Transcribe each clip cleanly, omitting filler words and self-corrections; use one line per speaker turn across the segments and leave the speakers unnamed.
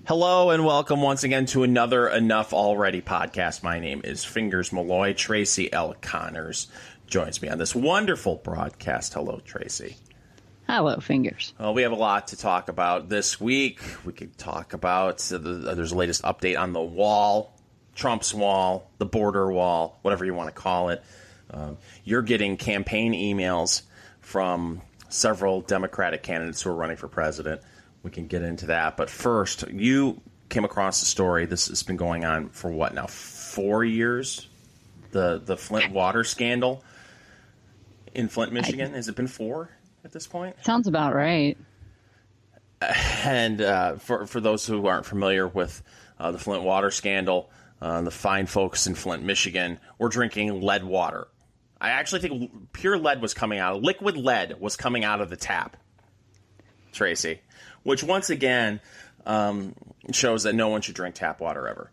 Hello and welcome once again to another Enough Already podcast. My name is Fingers Malloy. Tracy L. Connors joins me on this wonderful broadcast. Hello, Tracy.
Hello, Fingers.
Well, we have a lot to talk about this week. We could talk about there's a latest update on the wall, Trump's wall, the border wall, whatever you want to call it. You're getting campaign emails from several Democratic candidates who are running for president. We can get into that. But first, you came across the story. This has been going on for what now? 4 years? The Flint water scandal in Flint, Michigan. Has it been 4 at this point?
Sounds about right.
And for those who aren't familiar with the Flint water scandal, the fine folks in Flint, Michigan, were drinking lead water. I actually think pure lead was coming out. Liquid lead was coming out of the tap, Tracy. Which, once again, shows that no one should drink tap water ever.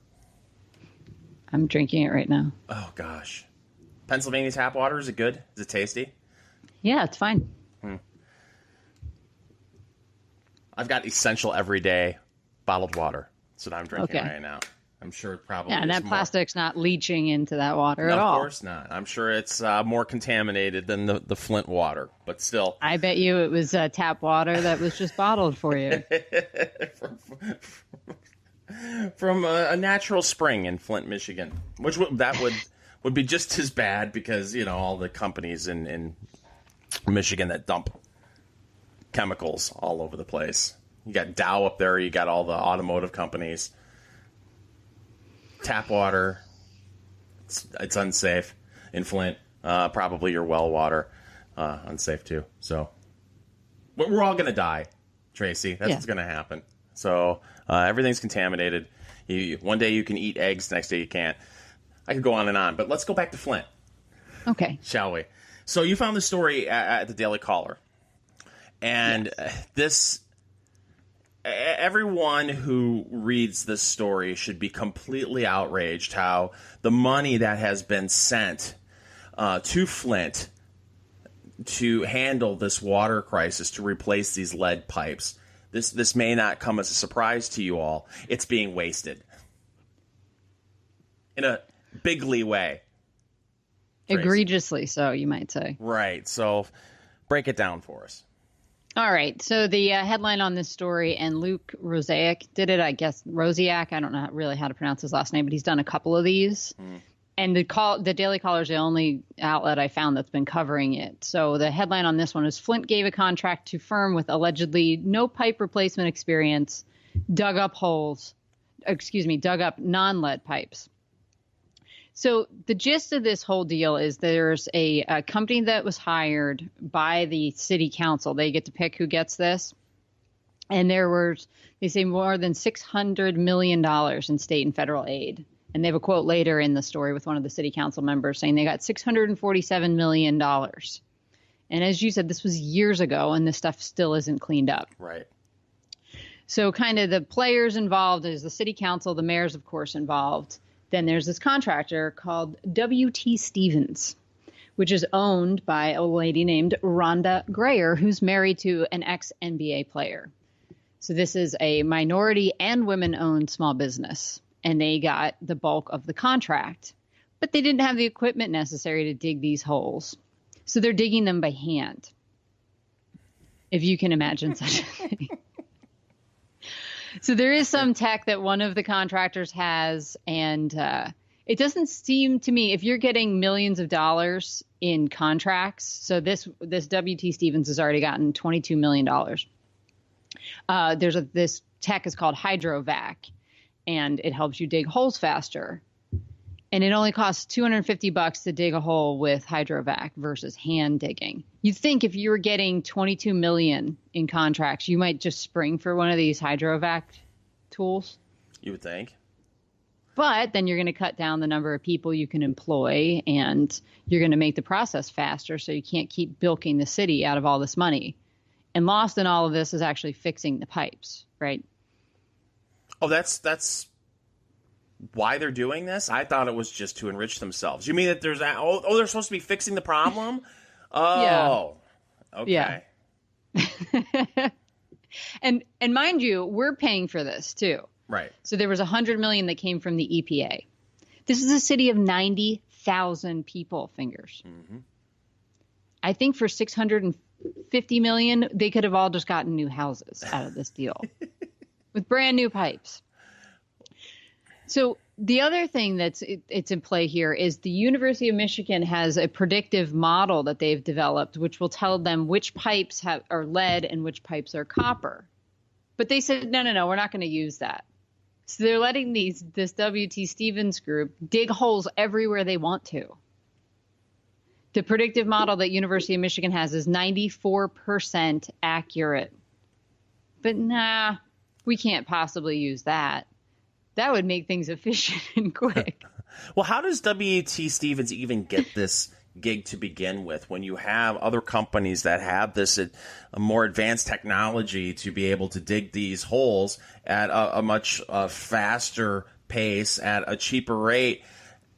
I'm drinking it right now.
Oh, gosh. Pennsylvania tap water, is it good? Is it tasty?
Yeah, it's fine.
I've got Essential Everyday bottled water. That's what I'm drinking right now. I'm sure it probably
and that
more.
Plastic's not leaching into that water at all.
Of course not. I'm sure it's more contaminated than the Flint water, but still.
I bet you it was tap water that was just bottled for you.
from a natural spring in Flint, Michigan, which would be just as bad because, you know, all the companies in Michigan that dump chemicals all over the place. You got Dow up there. You got all the automotive companies. Tap water, it's unsafe in Flint. Probably your well water, unsafe too. So we're all going to die, Tracy. That's what's going to happen. So everything's contaminated. One day you can eat eggs, next day you can't. I could go on and on, but let's go back to Flint.
Okay.
Shall we? So you found the story at the Daily Caller. And everyone who reads this story should be completely outraged how the money that has been sent to Flint to handle this water crisis, to replace these lead pipes, this may not come as a surprise to you all. It's being wasted in a bigly way. Tracy.
Egregiously so, you might say.
Right. So break it down for us.
All right. So the headline on this story, and Luke Rosiak did it, I guess, Rosiak. I don't know really how to pronounce his last name, but he's done a couple of these. And the Daily Caller is the only outlet I found that's been covering it. So the headline on this one is Flint gave a contract to firm with allegedly no pipe replacement experience, dug up non-lead pipes. So the gist of this whole deal is there's a company that was hired by the city council. They get to pick who gets this. And there were, they say, more than $600 million in state and federal aid. And they have a quote later in the story with one of the city council members saying they got $647 million. And as you said, this was years ago, and this stuff still isn't cleaned up.
Right.
So kind of the players involved is the city council, the mayor's, of course, involved. Then there's this contractor called W.T. Stevens, which is owned by a lady named Rhonda Greyer, who's married to an ex-NBA player. So this is a minority and women-owned small business, and they got the bulk of the contract. But they didn't have the equipment necessary to dig these holes. So they're digging them by hand, if you can imagine such a thing. So there is some tech that one of the contractors has, and it doesn't seem to me, if you're getting millions of dollars in contracts, so this W.T. Stevens has already gotten $22 million. This tech is called Hydrovac, and it helps you dig holes faster. And it only costs $250 to dig a hole with Hydrovac versus hand digging. You'd think if you were getting $22 million in contracts, you might just spring for one of these Hydrovac tools.
You would think.
But then you're going to cut down the number of people you can employ, and you're going to make the process faster, so you can't keep bilking the city out of all this money. And lost in all of this is actually fixing the pipes, right?
Oh, that's why they're doing this? I thought it was just to enrich themselves. You mean that there's that? Oh, they're supposed to be fixing the problem? Oh, yeah. Okay.
And mind you, we're paying for this too.
Right.
So there was $100 million that came from the EPA. This is a city of 90,000 people, Fingers.
Mm-hmm.
I think for $650 million, they could have all just gotten new houses out of this deal with brand new pipes. So the other thing it's in play here is the University of Michigan has a predictive model that they've developed, which will tell them which pipes are lead and which pipes are copper. But they said, no, we're not going to use that. So they're letting this W.T. Stevens group dig holes everywhere they want to. The predictive model that University of Michigan has is 94% accurate. But nah, we can't possibly use that. That would make things efficient and quick.
Well, how does W.T. Stevens even get this gig to begin with when you have other companies that have this a more advanced technology to be able to dig these holes at a much faster pace at a cheaper rate?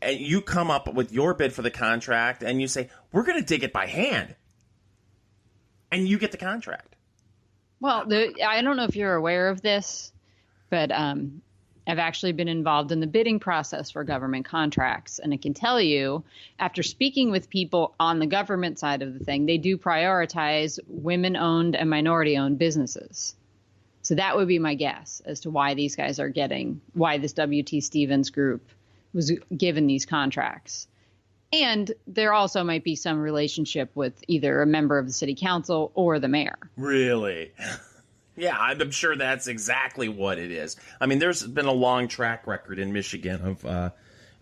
And you come up with your bid for the contract and you say, we're going to dig it by hand. And you get the contract.
Well, I don't know if you're aware of this, but I've actually been involved in the bidding process for government contracts. And I can tell you, after speaking with people on the government side of the thing, they do prioritize women-owned and minority-owned businesses. So that would be my guess as to why these guys are why this W.T. Stevens group was given these contracts. And there also might be some relationship with either a member of the city council or the mayor. Really?
Yeah, I'm sure that's exactly what it is. I mean, there's been a long track record in Michigan of,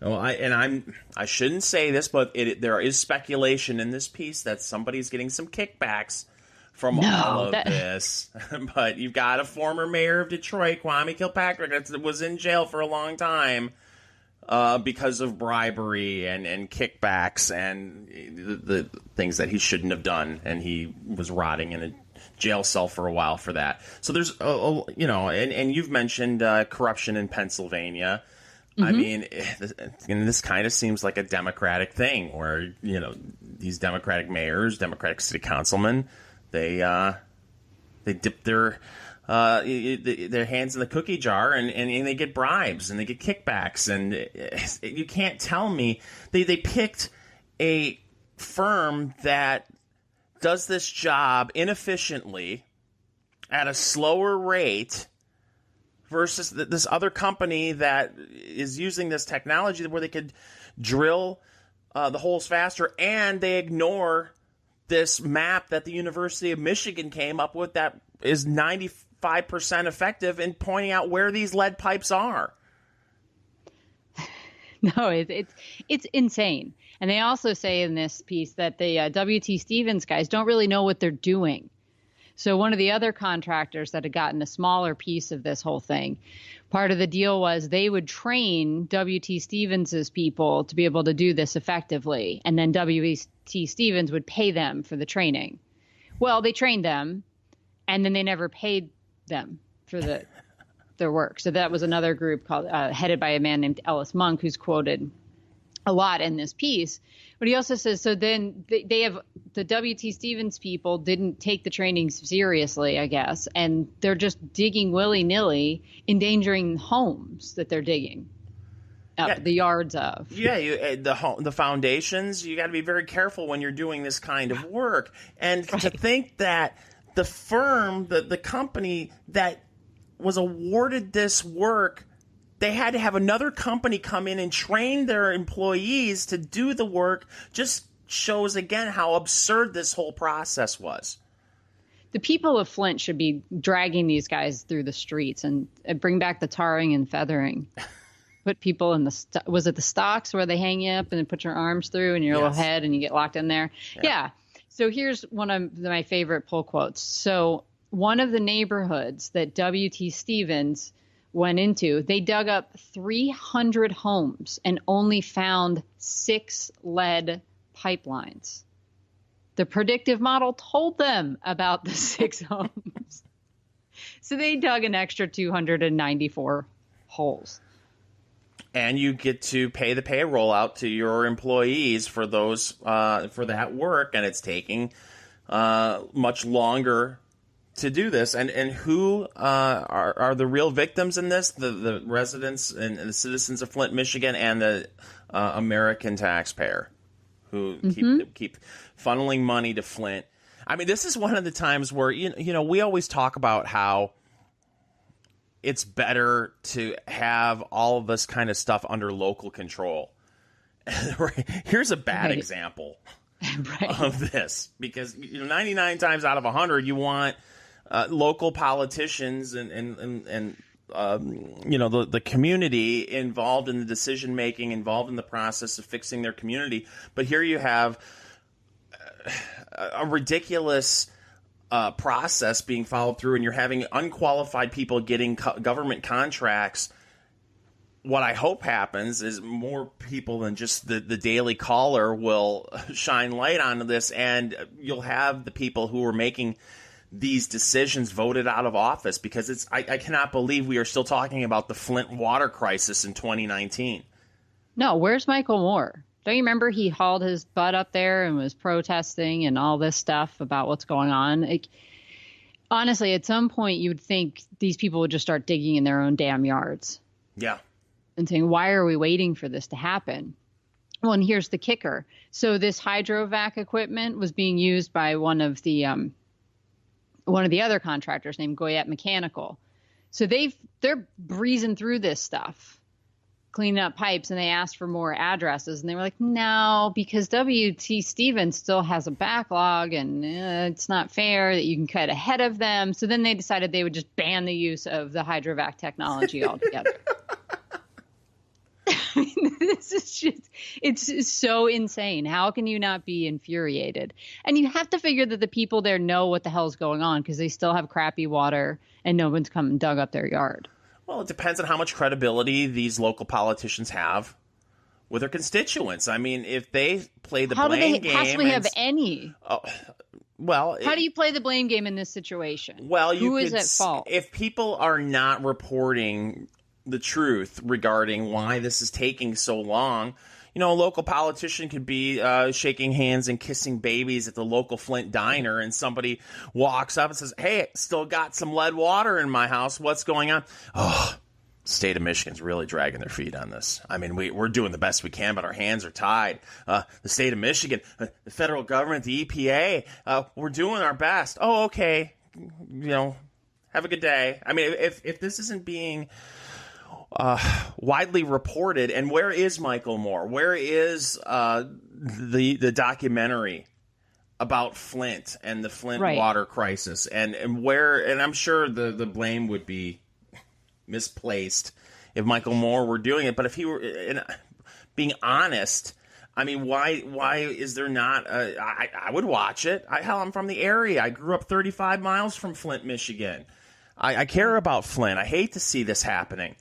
I shouldn't say this, but there is speculation in this piece that somebody's getting some kickbacks from all of this. But you've got a former mayor of Detroit, Kwame Kilpatrick, that was in jail for a long time because of bribery and kickbacks and the things that he shouldn't have done, and he was rotting in a jail cell for a while for that. So there's, and you've mentioned corruption in Pennsylvania. Mm-hmm. I mean, this kind of seems like a Democratic thing where, these Democratic mayors, Democratic city councilmen, they dip their hands in the cookie jar and they get bribes and they get kickbacks. And you can't tell me they picked a firm that does this job inefficiently at a slower rate versus this other company that is using this technology where they could drill the holes faster, and they ignore this map that the University of Michigan came up with that is 95% effective in pointing out where these lead pipes are.
No, it's insane. And they also say in this piece that the W.T. Stevens guys don't really know what they're doing. So one of the other contractors that had gotten a smaller piece of this whole thing, part of the deal was they would train W.T. Stevens's people to be able to do this effectively. And then W.T. Stevens would pay them for the training. Well, they trained them, and then they never paid them for their work. So that was another group called headed by a man named Ellis Monk, who's quoted a lot in this piece. But he also says, so then they have the W.T. Stevens people didn't take the training seriously, I guess, and they're just digging willy-nilly, endangering homes that they're digging up the yards of.
Yeah, the foundations, you got to be very careful when you're doing this kind of work. And to think that the firm, the company that was awarded this work, they had to have another company come in and train their employees to do the work, just shows again how absurd this whole process was.
The people of Flint should be dragging these guys through the streets and bring back the tarring and feathering. Put people in was it the stocks where they hang you up and then put your arms through and your little head and you get locked in there? Yeah. So here's one of my favorite pull quotes. So one of the neighborhoods that W.T. Stevens went into, they dug up 300 homes and only found 6 lead pipelines. The predictive model told them about the 6 homes. So they dug an extra 294 holes.
And you get to pay the payroll out to your employees for those for that work, and it's taking much longer to do this, and who are the real victims in this? The residents and the citizens of Flint, Michigan, and the American taxpayer who keep funneling money to Flint. I mean, this is one of the times where you know we always talk about how it's better to have all of this kind of stuff under local control. Here's a bad example of this, because 99 times out of 100 you want local politicians and the community involved in the decision making, involved in the process of fixing their community. But here you have a ridiculous process being followed through, and you're having unqualified people getting government contracts. What I hope happens is more people than just the Daily Caller will shine light onto this, and you'll have the people who are making these decisions voted out of office, because I cannot believe we are still talking about the Flint water crisis in 2019.
No, where's Michael Moore? Don't you remember he hauled his butt up there and was protesting and all this stuff about what's going on? Honestly, at some point you would think these people would just start digging in their own damn yards.
Yeah.
And saying, why are we waiting for this to happen? Well, and here's the kicker. So this hydrovac equipment was being used by one of the other contractors named Goyette Mechanical. So they're breezing through this stuff, cleaning up pipes, and they asked for more addresses, and they were like, no, because W.T. Stevens still has a backlog, and it's not fair that you can cut ahead of them. So then they decided they would just ban the use of the hydrovac technology altogether. I mean, this is just, it's so insane. How can you not be infuriated? And you have to figure that the people there know what the hell's going on, because they still have crappy water and no one's come and dug up their yard.
Well, it depends on how much credibility these local politicians have with their constituents. I mean, if they play the blame game...
How do they possibly have any?
Well,
how do you play the blame game in this situation?
Well,
who is at fault?
If people are not reporting the truth regarding why this is taking so long, a local politician could be shaking hands and kissing babies at the local Flint diner, and somebody walks up and says, hey, still got some lead water in my house. What's going on? Oh, the state of Michigan's really dragging their feet on this. I mean, we're doing the best we can, but our hands are tied. The state of Michigan, the federal government, the EPA, we're doing our best. Oh, okay. Have a good day. I mean, if this isn't being widely reported, and where is Michael Moore? Where is the documentary about Flint and the Flint water crisis? And I'm sure the blame would be misplaced if Michael Moore were doing it. But if he were being honest, I mean, why is there not? I would watch it. I'm from the area. I grew up 35 miles from Flint, Michigan. I care about Flint. I hate to see this happening.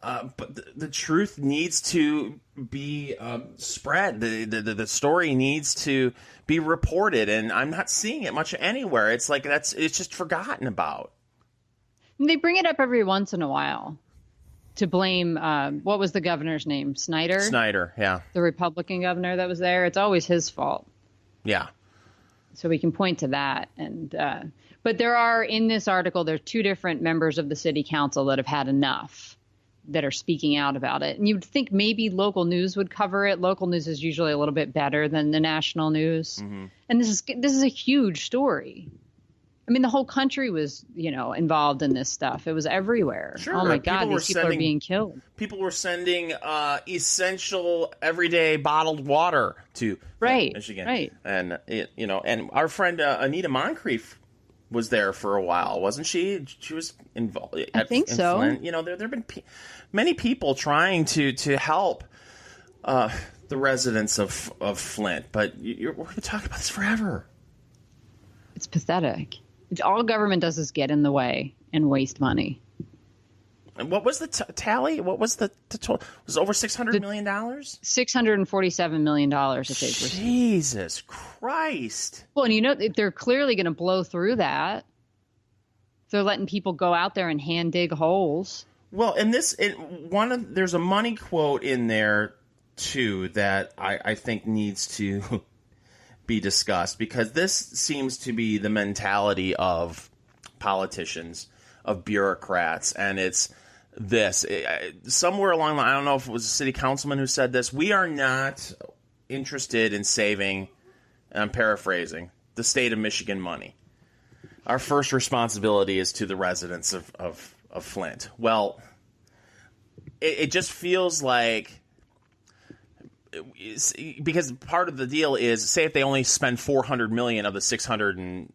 But the truth needs to be spread. The story needs to be reported, and I'm not seeing it much anywhere. It's like it's just forgotten about.
They bring it up every once in a while to blame. What was the governor's name? Snyder?
Snyder, yeah. The
Republican governor that was there. It's always his fault.
Yeah.
So we can point to that. And but there are, in this article, there's two different members of the city council that have had enough, that are speaking out about it. And you'd think maybe local news would cover it. Local news is usually a little bit better than the national news. Mm-hmm. And this is a huge story. I mean, the whole country was, involved in this stuff. It was everywhere.
Sure.
Oh my God, these people are being killed.
People were sending essential everyday bottled water to Michigan. Right. And and our friend Anita Moncrief was there for a while, wasn't she? She was involved.
I think so.
Flint. There have been many people trying to help the residents of Flint, but we're going to talk about this forever.
It's pathetic. All government does is get in the way and waste money.
And what was the tally? What was the total? Was it over $600 million?
$647 million.
Jesus Christ.
Well, and they're clearly going to blow through that. They're letting people go out there and hand dig holes.
Well, and there's a money quote in there too that I think needs to be discussed, because this seems to be the mentality of politicians, of bureaucrats, and it's this. Somewhere along the line, I don't know if it was a city councilman who said this, we are not interested in saving, and I'm paraphrasing, the state of Michigan money. Our first responsibility is to the residents of Flint. Well, it just feels like, because part of the deal is, say if they only spend $400 million of the $600 and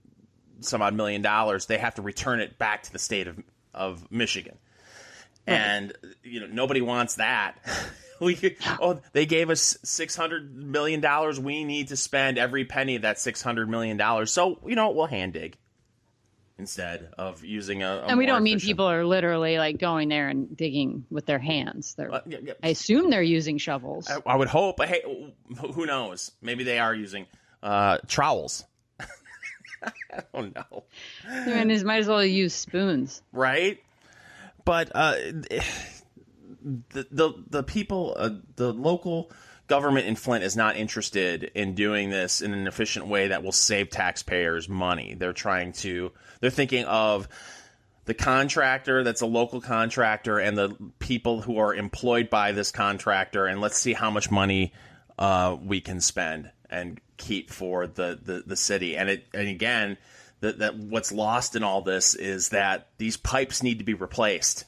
some odd million dollars, they have to return it back to the state of Michigan. Right. And nobody wants that. They gave us $600 million. We need to spend every penny of that $600 million. So we'll hand dig instead of using a
and we don't mean
efficient...
people are literally like going there and digging with their hands. I assume they're using shovels.
I would hope. But hey, who knows? Maybe they are using trowels. I don't know.
I mean, might as well use spoons,
right? But the people, the local government in Flint is not interested in doing this in an efficient way that will save taxpayers money. They're thinking of the contractor that's a local contractor and the people who are employed by this contractor, and let's see how much money we can spend and keep for the city. And again, that what's lost in all this is that these pipes need to be replaced.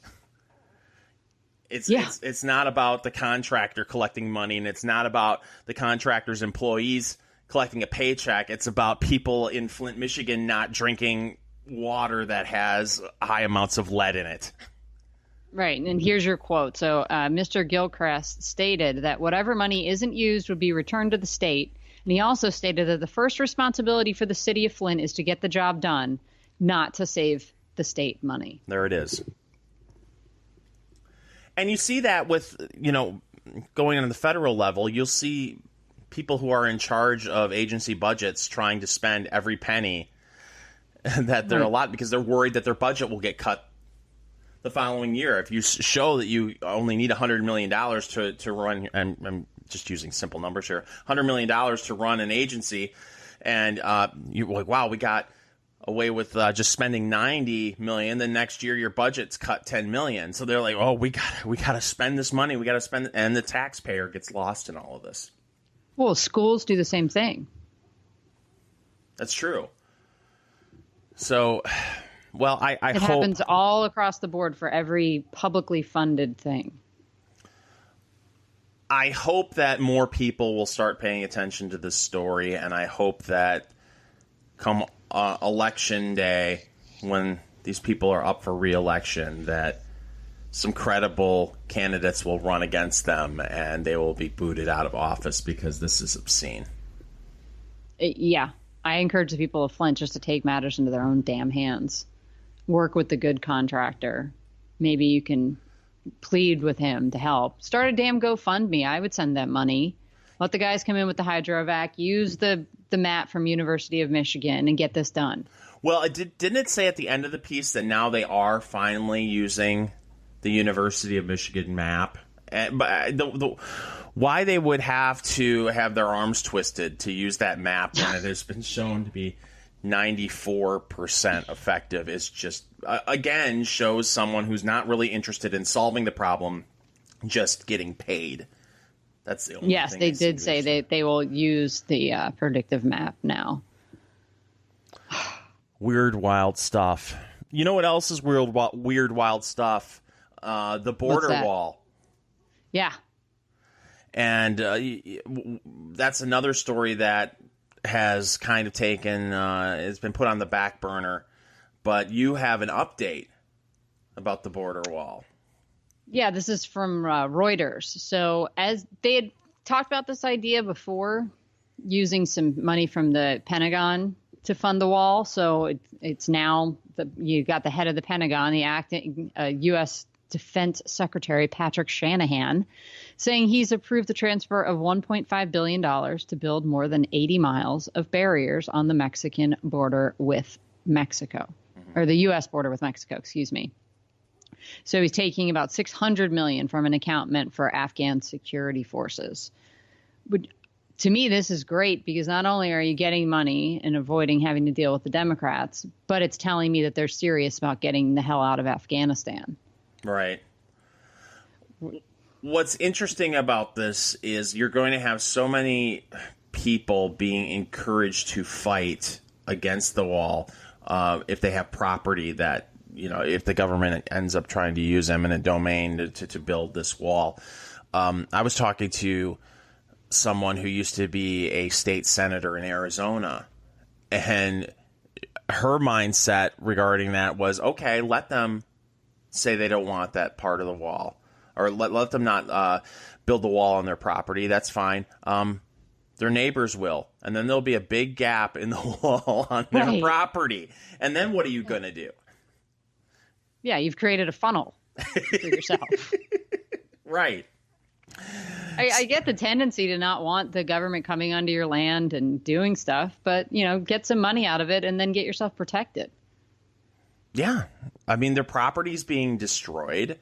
It's not about the contractor collecting money, and it's not about the contractor's employees collecting a paycheck. It's about people in Flint, Michigan not drinking water that has high amounts of lead in it.
Right. And here's your quote. So Mr. Gilchrist stated that whatever money isn't used would be returned to the state. And he also stated that the first responsibility for the city of Flint is to get the job done, not to save the state money.
There it is. And you see that with, going on the federal level, you'll see people who are in charge of agency budgets trying to spend every penny that they're allotted because they're worried that their budget will get cut the following year. If you show that you only need $100 million to run, I'm just using simple numbers here, $100 million to run an agency, and you're like, wow, we got away with just spending $90 million. Then next year your budget's cut $10 million. So they're like, oh, we got to spend this money. We got to spend it. And the taxpayer gets lost in all of this.
Well, schools do the same thing.
That's true. So, well, I hope... It
happens all across the board for every publicly funded thing.
I hope that more people will start paying attention to this story, and I hope that come election day, when these people are up for re-election, that some credible candidates will run against them and they will be booted out of office because this is obscene.
Yeah. I encourage the people of Flint just to take matters into their own damn hands. Work with the good contractor. Maybe you can plead with him to help. Start a damn GoFundMe. I would send them money. Let the guys come in with the hydrovac, use the map from University of Michigan, and get this done.
Well, didn't it say at the end of the piece that now they are finally using the University of Michigan map? But why they would have to have their arms twisted to use that map when it has been shown to be 94% effective is just, again, shows someone who's not really interested in solving the problem, just getting paid. That's the only
yes,
thing
they did say they will use the predictive map now.
Weird, wild stuff. You know what else is weird, wild stuff? The border wall.
Yeah.
And that's another story that has kind of taken, it's been put on the back burner. But you have an update about the border wall.
Yeah, this is from Reuters. So as they had talked about this idea before, using some money from the Pentagon to fund the wall. So it's now you got the head of the Pentagon, the acting U.S. Defense Secretary Patrick Shanahan, saying he's approved the transfer of $1.5 billion to build more than 80 miles of barriers on the Mexican border with Mexico, or the U.S. border with Mexico, excuse me. So he's taking about $600 million from an account meant for Afghan security forces. But to me, this is great because not only are you getting money and avoiding having to deal with the Democrats, but it's telling me that they're serious about getting the hell out of Afghanistan.
Right. What's interesting about this is you're going to have so many people being encouraged to fight against the wall if they have property that, if the government ends up trying to use eminent domain to build this wall. I was talking to someone who used to be a state senator in Arizona, and her mindset regarding that was, okay, let them say they don't want that part of the wall, or let them not build the wall on their property. That's fine. Their neighbors will, and then there'll be a big gap in the wall on their property. And then what are you going to do?
Yeah, you've created a funnel for yourself.
Right.
I get the tendency to not want the government coming onto your land and doing stuff, but, get some money out of it and then get yourself protected.
Yeah. I mean, their property's being destroyed.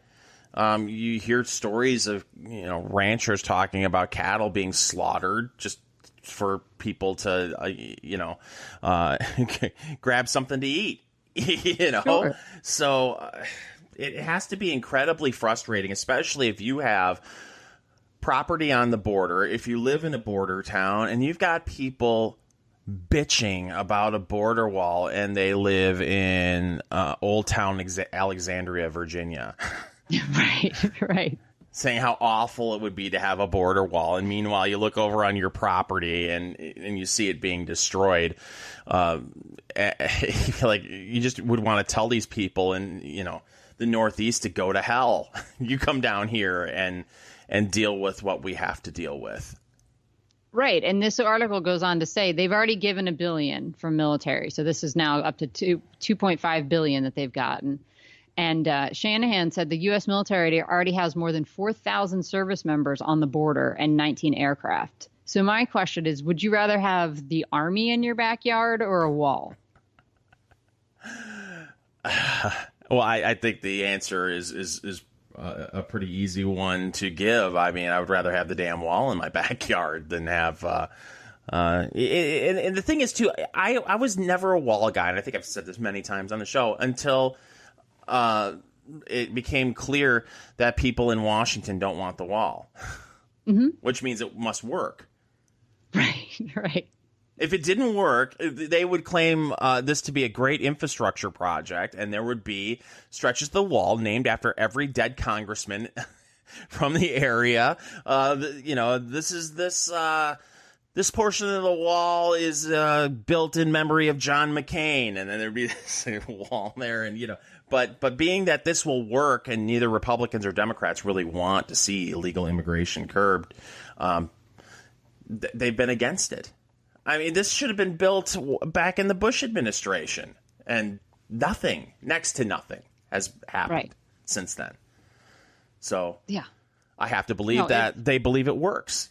You hear stories of, ranchers talking about cattle being slaughtered just for people to, grab something to eat,
Sure.
So it has to be incredibly frustrating, especially if you have property on the border, if you live in a border town and you've got people bitching about a border wall and they live in Old Town Alexandria, Virginia.
Right.
Saying how awful it would be to have a border wall, and meanwhile you look over on your property and you see it being destroyed. Like you just would want to tell these people in the Northeast to go to hell. You come down here and deal with what we have to deal with.
Right. And this article goes on to say they've already given $1 billion from military. So this is now up to $2.5 billion that they've gotten. And Shanahan said the U.S. military already has more than 4,000 service members on the border and 19 aircraft. So my question is, would you rather have the Army in your backyard or a wall?
Well, I think the answer is a pretty easy one to give. I mean, I would rather have the damn wall in my backyard than have. And the thing is, too, I was never a wall guy, and I think I've said this many times on the show until it became clear that people in Washington don't want the wall, which means it must work.
Right.
If it didn't work, they would claim this to be a great infrastructure project, and there would be stretches of the wall named after every dead congressman from the area. This portion of the wall is built in memory of John McCain, and then there'd be this wall there, and But being that this will work, and neither Republicans or Democrats really want to see illegal immigration curbed, they've been against it. I mean, this should have been built back in the Bush administration, and next to nothing, has happened since then. So
yeah,
I have to believe that they believe it works.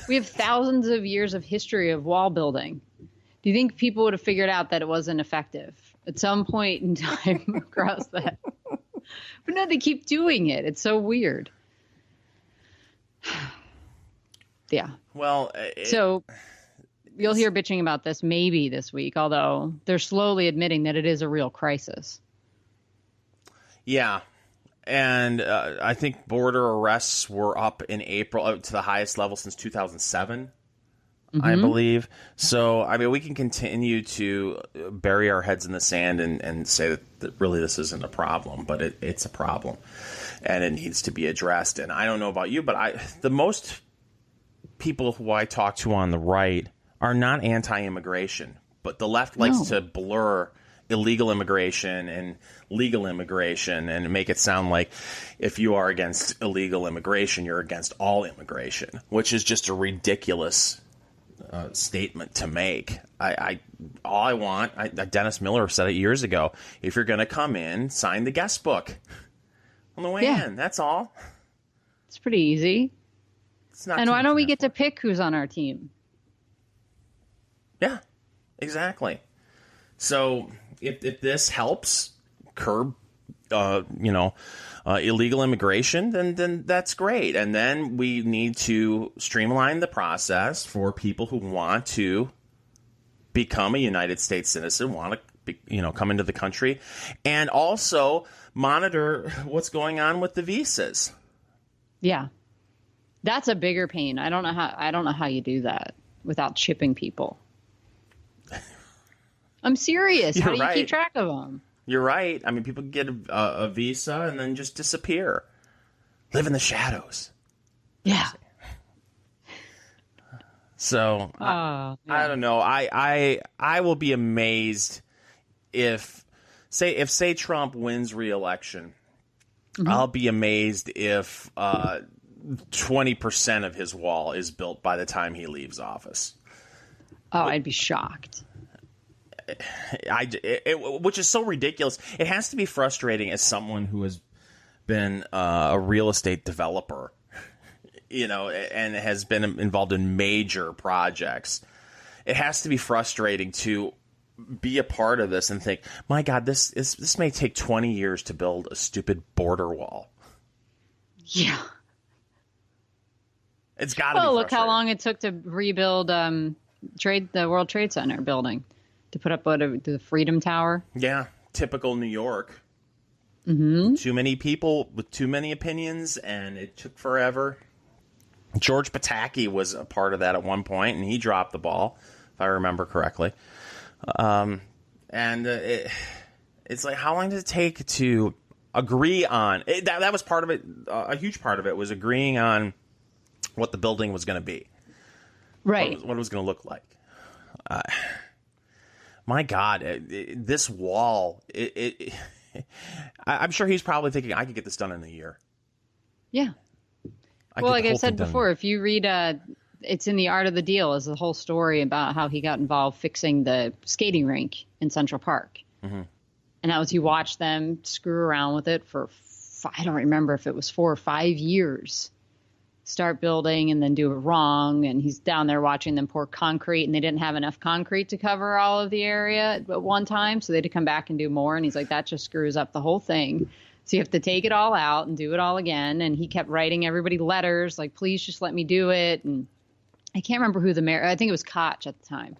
We have thousands of years of history of wall building. Do you think people would have figured out that it wasn't effective at some point in time across that? But no, they keep doing it. It's so weird. Yeah.
Well,
so you'll hear bitching about this maybe this week, although they're slowly admitting that it is a real crisis.
Yeah. And I think border arrests were up in April to the highest level since 2007, I believe. So, I mean, we can continue to bury our heads in the sand and say that really this isn't a problem, but it's a problem and it needs to be addressed. And I don't know about you, but the most people who I talk to on the right are not anti-immigration, but the left likes to blur illegal immigration and legal immigration and make it sound like if you are against illegal immigration, you're against all immigration, which is just a ridiculous statement to make. Dennis Miller said it years ago. If you're going to come in, sign the guest book on the way in. That's all.
It's pretty easy.
It's not.
And why don't we get to pick who's on our team?
Yeah, exactly. So if this helps curb illegal immigration, then that's great. And then we need to streamline the process for people who want to become a United States citizen, want to come into the country, and also monitor what's going on with the visas.
Yeah, that's a bigger pain. I don't know how you do that without chipping people. I'm serious. How do you keep track of them?
You're right. I mean, people get a visa and then just disappear, live in the shadows.
Yeah.
So I don't know. I will be amazed if Trump wins re-election. Mm-hmm. I'll be amazed if 20% of his wall is built by the time he leaves office.
Oh, I'd be shocked.
Which is so ridiculous. It has to be frustrating as someone who has been a real estate developer, and has been involved in major projects. It has to be frustrating to be a part of this and think, my God, this may take 20 years to build a stupid border wall.
Yeah.
It's got to be
frustrating. Look how long it took to rebuild the World Trade Center building. To put up the Freedom Tower. Yeah, typical New York. Mm-hmm. Too many people with too many opinions, and it took forever. George Pataki was a part of that at one point, and he dropped the ball, if I remember correctly. It's like, how long did it take to agree on it? That was part of it. A huge part of it was agreeing on what the building was going to be, right? What it was going to look like. My God, this wall, I'm sure he's probably thinking, I could get this done in a year. Yeah. Well, like I said before, if you read, it's in The Art of the Deal, is the whole story about how he got involved fixing the skating rink in Central Park. Mm-hmm. And that was, you watch them screw around with it for, I don't remember if it was 4 or 5 years. Start building and then do it wrong, and he's down there watching them pour concrete, and they didn't have enough concrete to cover all of the area at one time, so they had to come back and do more, and he's like, that just screws up the whole thing. So you have to take it all out and do it all again. And he kept writing everybody letters like, please just let me do it. And I can't remember who the mayor, I think it was Koch at the time,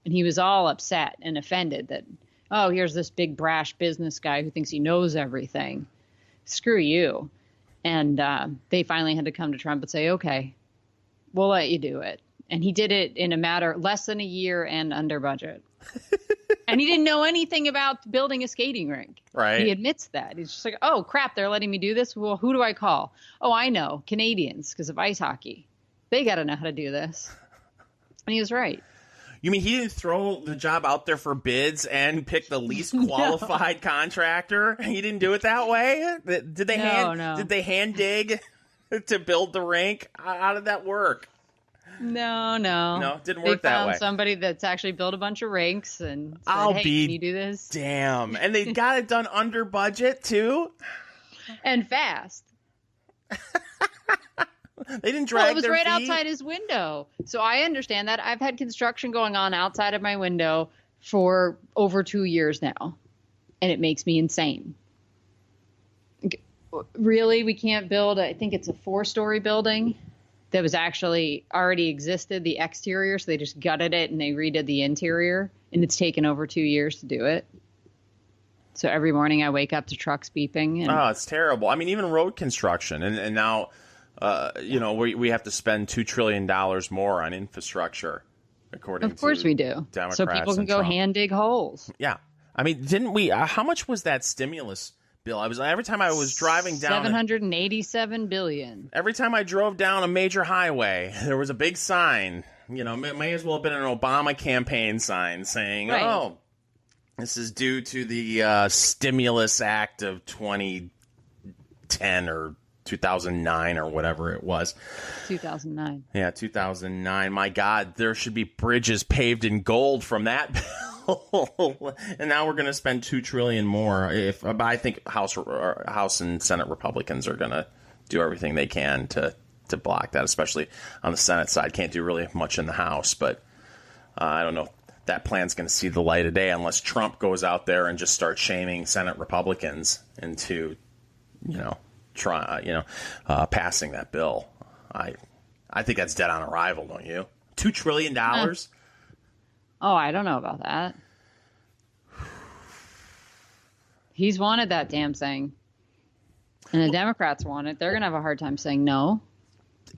and he was all upset and offended that, oh, here's this big brash business guy who thinks he knows everything. Screw you. And they finally had to come to Trump and say, okay, we'll let you do it. And he did it in a matter less than a year and under budget. And he didn't know anything about building a skating rink. Right. He admits that. He's just like, oh, crap, they're letting me do this? Well, who do I call? Oh, I know, Canadians, because of ice hockey. They got to know how to do this. And he was right. You mean he didn't throw the job out there for bids and pick the least qualified contractor? He didn't do it that way? Did they hand dig to build the rink? How did that work? No, it didn't work that way. They found somebody that's actually built a bunch of rinks and said, hey, can you do this? Damn. And they got it done under budget, too? And fast. They didn't drag their feet. Well, it was right outside his window. So I understand that. I've had construction going on outside of my window for over 2 years now. And it makes me insane. Really? We can't build, I think it's a 4-story building that was actually already existed, the exterior. So they just gutted it and they redid the interior. And it's taken over 2 years to do it. So every morning I wake up to trucks beeping. And it's terrible. I mean, even road construction. And now... we have to spend $2 trillion more on infrastructure, according to Of course we do. Democrats so people can go Trump. Hand dig holes. Yeah. I mean, didn't we, how much was that stimulus bill? Every time I was driving down. $787 billion. Every time I drove down a major highway, there was a big sign, it may as well have been an Obama campaign sign saying, right. Oh, this is due to the Stimulus Act of 2010 or 2009 or whatever it was. 2009. Yeah, 2009. My God, there should be bridges paved in gold from that bill. And now we're going to spend $2 trillion more. I think House and Senate Republicans are going to do everything they can to block that, especially on the Senate side. Can't do really much in the House, but I don't know.
that plan's going to see the light of day unless Trump goes out there and just starts shaming Senate Republicans into, passing that bill. I think that's dead on arrival, don't you? $2 trillion?
Oh, I don't know about that. He's wanted that damn thing. And the Democrats want it. They're going to have a hard time saying no.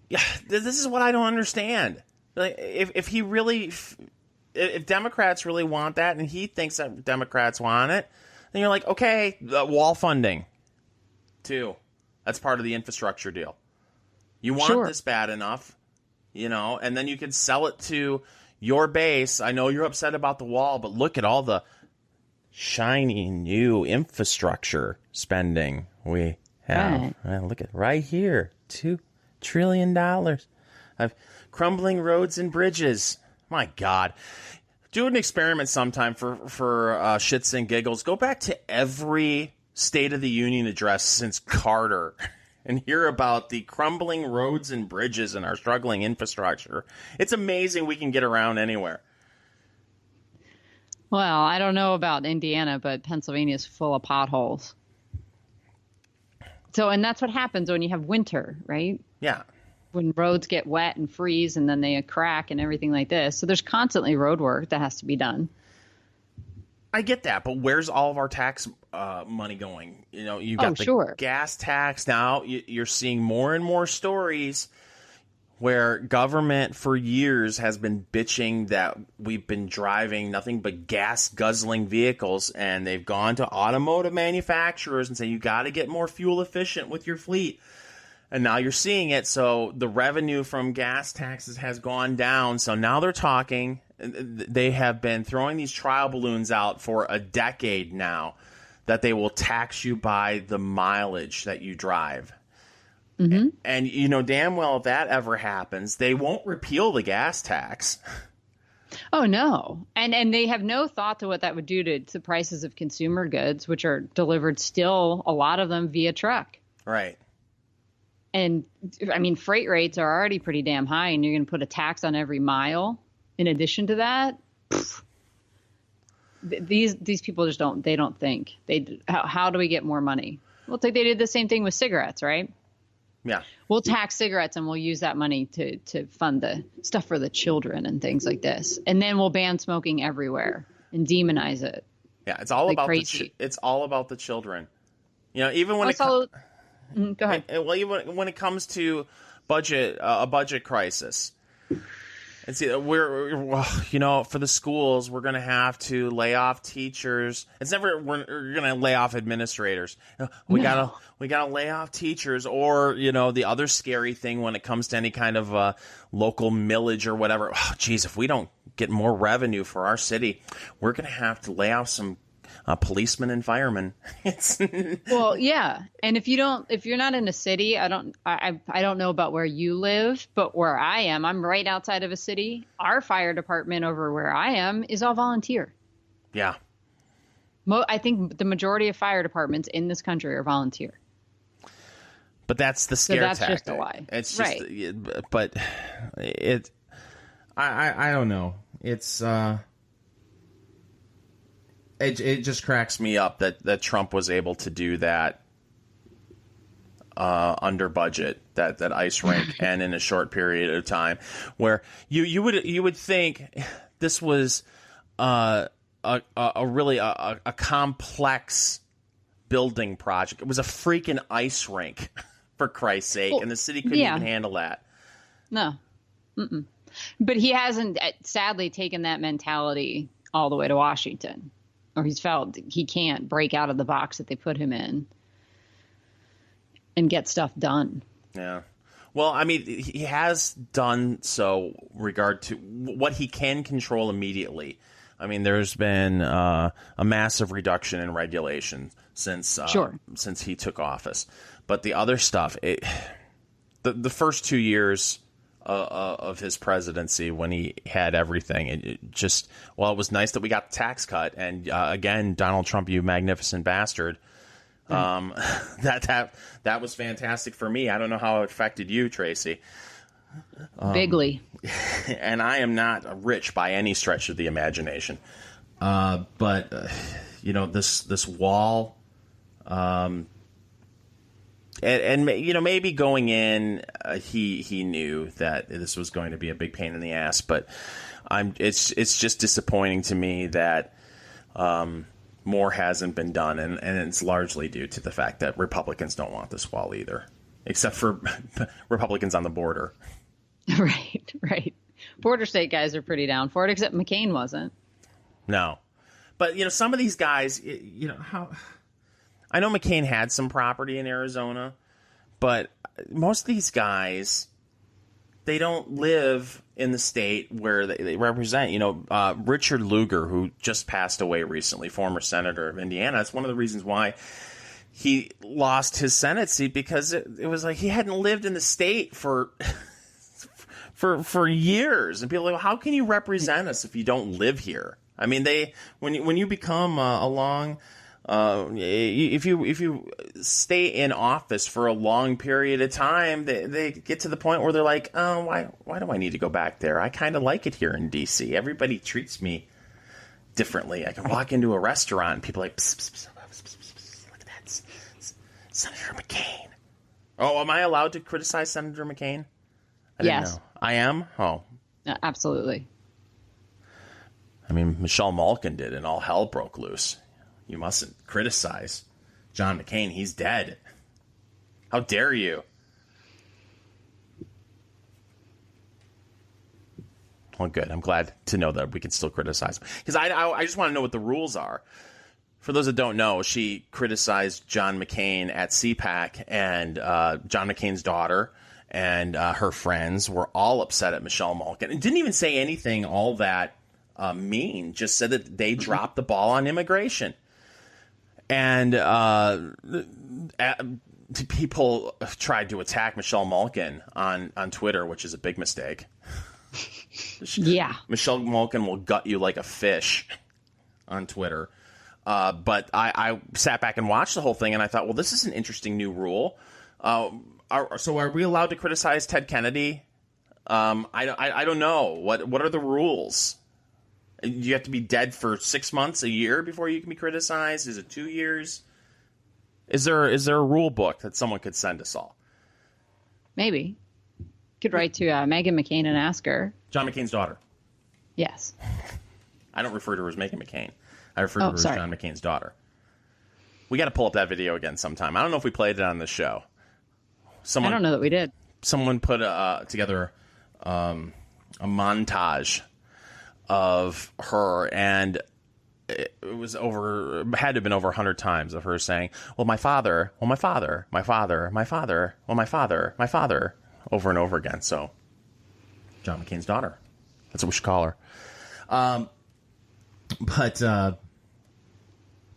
Yeah, this is what I don't understand. Like, if Democrats really want that, and he thinks that Democrats want it, then you're like, okay, wall funding, too. That's part of the infrastructure deal. You want this bad enough, and then you can sell it to your base. I know you're upset about the wall, but look at all the shiny new infrastructure spending we have. Right. Look at right here, $2 trillion. I've crumbling roads and bridges. My God. Do an experiment sometime for shits and giggles. Go back to every State of the Union address since Carter and hear about the crumbling roads and bridges and our struggling infrastructure. It's amazing we can get around anywhere.
Well, I don't know about Indiana, but Pennsylvania is full of potholes. So, and that's what happens when you have winter, right?
Yeah.
When roads get wet and freeze and then they crack and everything like this. So there's constantly road work that has to be done.
I get that, but where's all of our tax money going? You got the gas tax now. You're seeing more and more stories where government for years has been bitching that we've been driving nothing but gas-guzzling vehicles, and they've gone to automotive manufacturers and say, you got to get more fuel efficient with your fleet. And now you're seeing it, so the revenue from gas taxes has gone down. So now they're talking. They have been throwing these trial balloons out for a decade now that they will tax you by the mileage that you drive. Mm-hmm. And damn well if that ever happens, they won't repeal the gas tax.
Oh, no. And they have no thought to what that would do to the prices of consumer goods, which are delivered still, a lot of them via truck.
Right.
And, I mean, freight rates are already pretty damn high, and you're going to put a tax on every mile in addition to that. These people just don't think. How do we get more money? Well, it's like they did the same thing with cigarettes, right?
Yeah.
We'll tax cigarettes and we'll use that money to fund the stuff for the children and things like this. And then we'll ban smoking everywhere and demonize it.
Yeah, it's all about it's all about the children. Even when
go ahead.
Well, even when it comes to a budget crisis. And see, we're for the schools, we're going to have to lay off teachers. We're going to lay off administrators. We got to lay off teachers, or the other scary thing when it comes to any kind of local millage or whatever. Oh, geez, if we don't get more revenue for our city, we're going to have to lay off some policemen and firemen.
Well, yeah. And if you're not in a city, I don't know about where you live, but where I am, I'm right outside of a city. Our fire department over where I am is all volunteer.
Yeah.
I think the majority of fire departments in this country are volunteer.
But that's the scare tactic.
That's just a lie.
It's just, right. But I don't know. It's, It just cracks me up that Trump was able to do that under budget, that ice rink, and in a short period of time, where you would think this was a really complex building project. It was a freaking ice rink, for Christ's sake, and the city couldn't even handle that.
No, but he hasn't sadly taken that mentality all the way to Washington. Or he's felt he can't break out of the box that they put him in and get stuff done.
Yeah. Well, I mean, he has done so regard to what he can control immediately. I mean, there's been a massive reduction in regulation since he took office. But the other stuff, the first 2 years of his presidency, when he had everything, it was nice that we got the tax cut, and again, Donald Trump, you magnificent bastard. That was fantastic for me. I don't know how it affected you, Tracy.
Bigly.
And I am not rich by any stretch of the imagination. But this wall, and maybe going in, he knew that this was going to be a big pain in the ass. But it's just disappointing to me that more hasn't been done, and it's largely due to the fact that Republicans don't want this wall either, except for Republicans on the border.
Right. Border state guys are pretty down for it, except McCain wasn't.
No. But, some of these guys, how I know McCain had some property in Arizona, but most of these guys, they don't live in the state where they represent. Richard Lugar, who just passed away recently, former senator of Indiana, that's one of the reasons why he lost his Senate seat, because it was like he hadn't lived in the state for years. And people are like, well, how can you represent us if you don't live here? I mean, when you become if you stay in office for a long period of time, they get to the point where they're like, oh, why do I need to go back there? I kind of like it here in D.C. Everybody treats me differently. I can walk into a restaurant and people are like, psst, psst, psst, psst, psst, psst, look at that, Senator McCain. Oh, am I allowed to criticize Senator McCain? I didn't know. I am? Oh.
Absolutely.
I mean, Michelle Malkin did, and all hell broke loose. You mustn't criticize John McCain. He's dead. How dare you? Well, good. I'm glad to know that we can still criticize him. Because I just want to know what the rules are. For those that don't know, she criticized John McCain at CPAC, and John McCain's daughter and her friends were all upset at Michelle Malkin. And didn't even say anything all that mean, just said that they dropped the ball on immigration. And people tried to attack Michelle Malkin on Twitter, which is a big mistake.
Yeah.
Michelle Malkin will gut you like a fish on Twitter. But I sat back and watched the whole thing, and I thought, well, this is an interesting new rule. So are we allowed to criticize Ted Kennedy? I don't know. What are the rules? You have to be dead for 6 months, a year before you can be criticized? Is it 2 years? Is there a rule book that someone could send us all?
Maybe. Could write to Meghan McCain and ask her.
John McCain's daughter.
Yes.
I don't refer to her as Meghan McCain. I refer to her as John McCain's daughter. We got to pull up that video again sometime. I don't know if we played it on the show.
I don't know that we did.
Someone put together a montage of her, and it was had to have been over 100 times of her saying, well, my father, my father, my father, my father, well, my father, over and over again. So, John McCain's daughter. That's what we should call her. But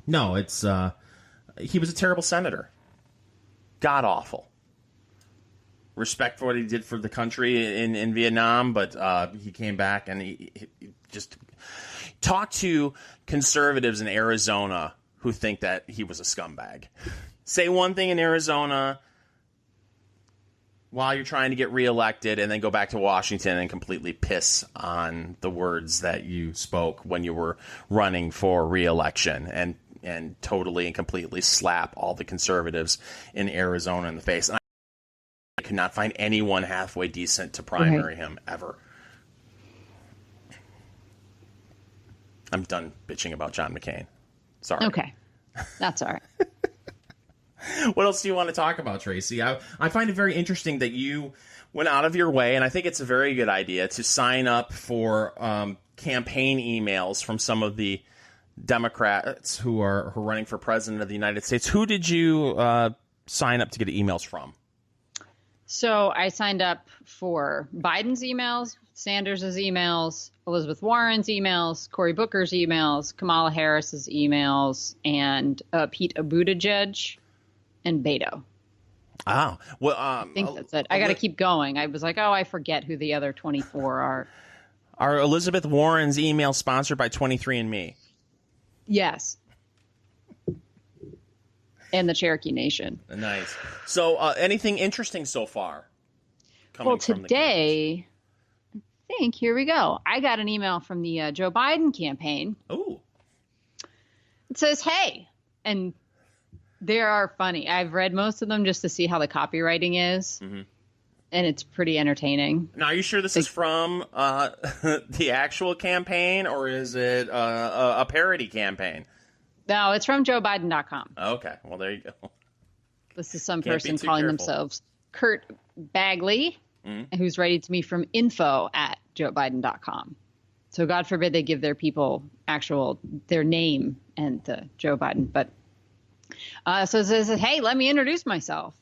no, it's he was a terrible senator. God awful. Respect for what he did for the country in Vietnam, but he came back and he just talked to conservatives in Arizona who think that he was a scumbag. Say one thing in Arizona while you're trying to get reelected, and then go back to Washington and completely piss on the words that you spoke when you were running for reelection, and totally and completely slap all the conservatives in Arizona in the face. And I could not find anyone halfway decent to primary him ever. I'm done bitching about John McCain. Sorry.
Okay. That's all right.
What else do you want to talk about, Tracy? I find it very interesting that you went out of your way, and I think it's a very good idea, to sign up for campaign emails from some of the Democrats who are running for president of the United States. Who did you sign up to get emails from?
So I signed up for Biden's emails, Sanders' emails, Elizabeth Warren's emails, Cory Booker's emails, Kamala Harris's emails, and Pete Buttigieg and Beto.
Oh, well,
I think that's it. I got to keep going. I was like, I forget who the other 24 are.
Are Elizabeth Warren's emails sponsored by 23andMe?
Yes. And the Cherokee Nation.
Nice. So anything interesting so far? coming from the campus?
Today, I think, here we go. I got an email from the Joe Biden campaign.
Ooh.
It says, hey, and they are funny. I've read most of them just to see how the copywriting is, and it's pretty entertaining.
Now, are you sure this is from the actual campaign, or is it a parody campain?
No, it's from JoeBiden.com.
Okay, well, there you go.
This is some
Can't be
person
too
calling
careful.
themselves Kurt Bagley, who's writing to me from info@JoeBiden.com. So God forbid they give their people their name and Joe Biden. But so it says, hey, let me introduce myself.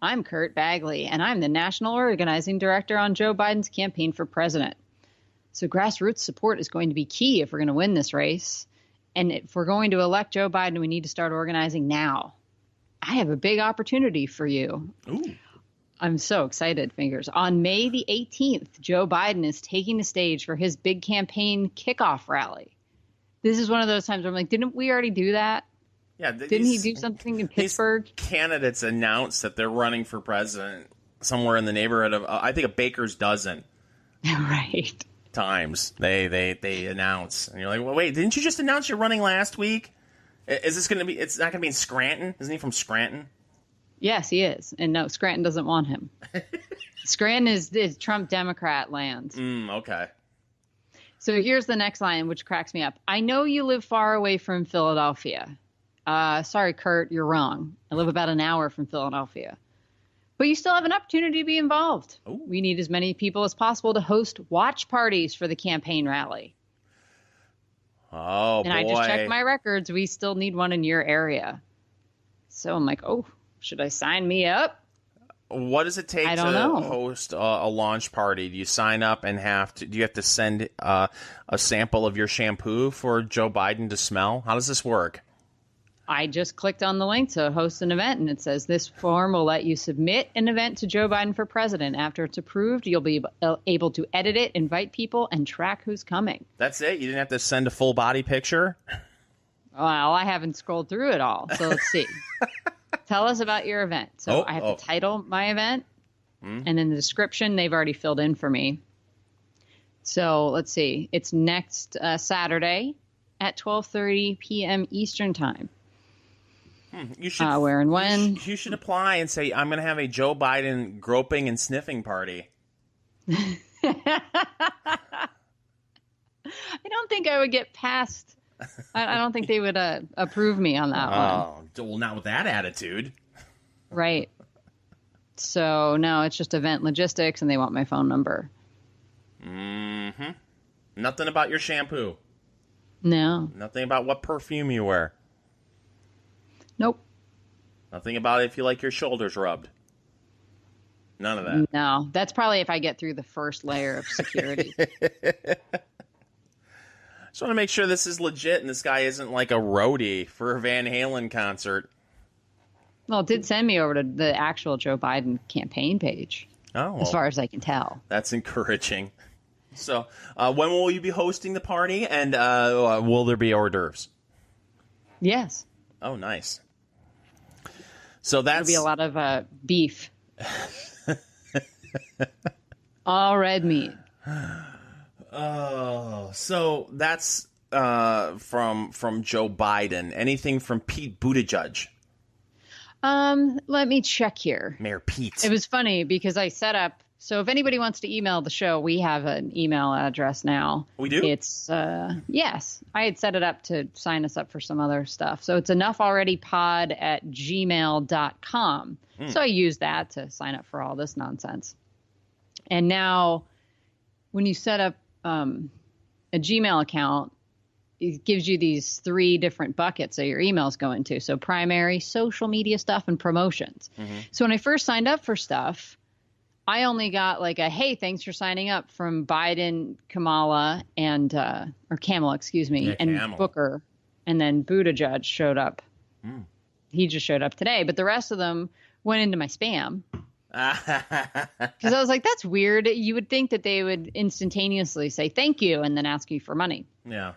I'm Kurt Bagley, and I'm the National Organizing Director on Joe Biden's campaign for president. So grassroots support is going to be key if we're going to win this race. And if we're going to elect Joe Biden, we need to start organizing now. I have a big opportunity for you.
Ooh.
I'm so excited, fingers. On May the 18th, Joe Biden is taking the stage for his big campaign kickoff rally. This is one of those times where I'm like, didn't we already do that?
Yeah,
Didn't he do something in Pittsburgh?
These candidates announced that they're running for president somewhere in the neighborhood of, I think, a baker's dozen.
Right.
Times they announce, and you're like, well, wait, didn't you just announce you're running last week? Is this going to be? It's not going to be in Scranton, isn't he from Scranton?
Yes, he is, and no, Scranton doesn't want him. Scranton is Trump Democrat land.
Okay.
So here's the next line, which cracks me up. I know you live far away from Philadelphia. Sorry, Kurt, you're wrong. I live about an hour from Philadelphia. But you still have an opportunity to be involved.
Ooh.
We need as many people as possible to host watch parties for the campaign rally.
Oh,
and I just checked my records. We still need one in your area. So I'm like, oh, should I sign me up?
What does it take
I
to
don't know.
host a launch party? Do you sign up and do you have to send a sample of your shampoo for Joe Biden to smell? How does this work?
I just clicked on the link to host an event, and it says this form will let you submit an event to Joe Biden for president. After it's approved, you'll be able to edit it, invite people, and track who's coming.
That's it? You didn't have to send a full body picture?
Well, I haven't scrolled through it all, so let's see. Tell us about your event. So I have to title my event, and then the description they've already filled in for me. So let's see. It's next Saturday at 12:30 p.m. Eastern time.
You should,
where and when?
You should apply and say, I'm going to have a Joe Biden groping and sniffing party.
I don't think I would get past. I don't think they would approve me on that one.
Well, not with that attitude.
Right. So, no, it's just event logistics, and they want my phone number.
Mm-hmm. Nothing about your shampoo.
No.
Nothing about what perfume you wear.
Nope.
Nothing about if you like your shoulders rubbed. None of that.
No. That's probably if I get through the first layer of security.
Just want to make sure this is legit and this guy isn't like a roadie for a Van Halen concert.
Well, it did send me over to the actual Joe Biden campaign page, as far as I can tell.
That's encouraging. So, when will you be hosting the party, and will there be hors d'oeuvres?
Yes.
Oh, nice. So that's...
There'll be a lot of beef. All red meat.
Oh, so that's from Joe Biden. Anything from Pete Buttigieg?
Let me check here.
Mayor Pete.
It was funny because I set up. So if anybody wants to email the show, we have an email address now.
We do?
It's, yes, I had set it up to sign us up for some other stuff. So it's enoughtalreadypod@gmail.com. So I used that to sign up for all this nonsense. And now when you set up a Gmail account, it gives you these 3 different buckets that your emails go into. So primary, social media stuff, and promotions. So when I first signed up for stuff, I only got like a, hey, thanks for signing up from Biden, Kamala, and, or Kamala, excuse me, and
Kamala.
Booker. And then Buttigieg showed up. He just showed up today. But the rest of them went into my spam. Because I was like, that's weird. You would think that they would instantaneously say thank you and then ask you for money.
Yeah.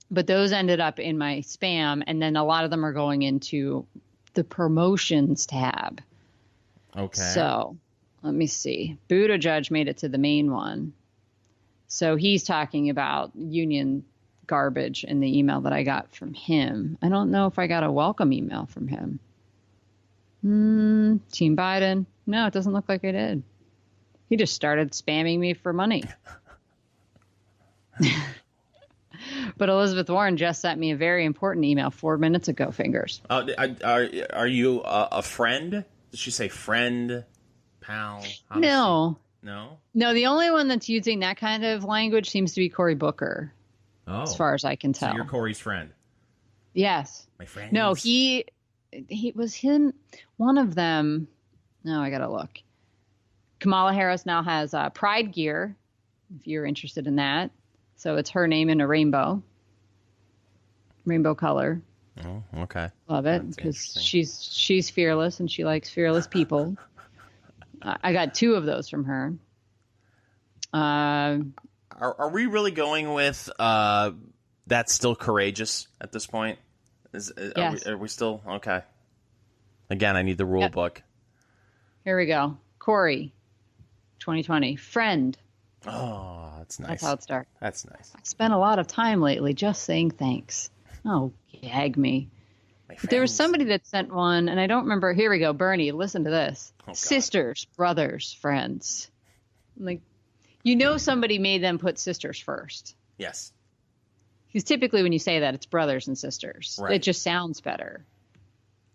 But those ended up in my spam. And then a lot of them are going into the promotions tab.
Okay.
So let me see. Buddha Judge made it to the main one. So he's talking about union garbage in the email that I got from him. I don't know if I got a welcome email from him. Team Biden. No, it doesn't look like I did. He just started spamming me for money. But Elizabeth Warren just sent me a very important email 4 minutes ago, fingers.
Are you a friend? Did she say friend, pal?
No.
No?
No, the only one that's using that kind of language seems to be Cory Booker. Oh. As far as I can tell.
So you're Cory's friend?
Yes.
My friend?
No, he was him. One of them. No, I got to look. Kamala Harris now has Pride gear, if you're interested in that. So it's her name in a rainbow color.
Oh, okay.
Love it because she's fearless and she likes fearless people. I got 2 of those from her.
Are we really going with that's still courageous at this point?
Yes.
Are we still okay? Again, I need the rule book.
Here we go. Cory, 2020 friend.
Oh, that's nice.
That's how it starts.
That's nice.
I spent a lot of time lately just saying thanks. Oh, gag me. There was somebody that sent one, and I don't remember. Here we go. Bernie, listen to this. Oh, sisters, brothers, friends. Like, somebody made them put sisters first.
Yes.
Because typically when you say that, it's brothers and sisters. Right. It just sounds better.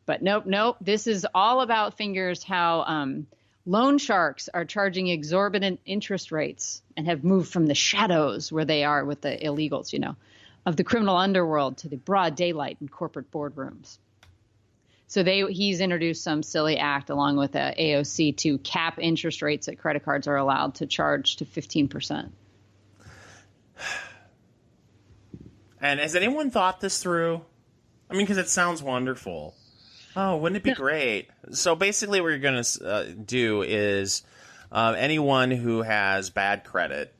But nope. This is all about fingers, how loan sharks are charging exorbitant interest rates and have moved from the shadows where they are with the illegals, of the criminal underworld to the broad daylight in corporate boardrooms. So he's introduced some silly act along with the AOC to cap interest rates that credit cards are allowed to charge to 15%.
And has anyone thought this through? I mean, because it sounds wonderful. Oh, wouldn't it be great? So basically what you're going to do is anyone who has bad credit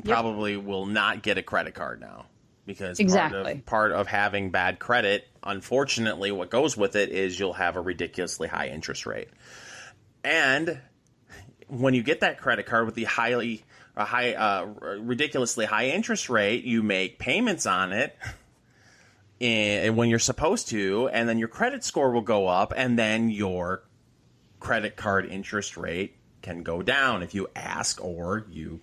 probably will not get a credit card now. Because part of having bad credit, unfortunately, what goes with it is you'll have a ridiculously high interest rate. And when you get that credit card with the ridiculously high interest rate, you make payments on it and when you're supposed to, and then your credit score will go up, and then your credit card interest rate can go down if you ask or you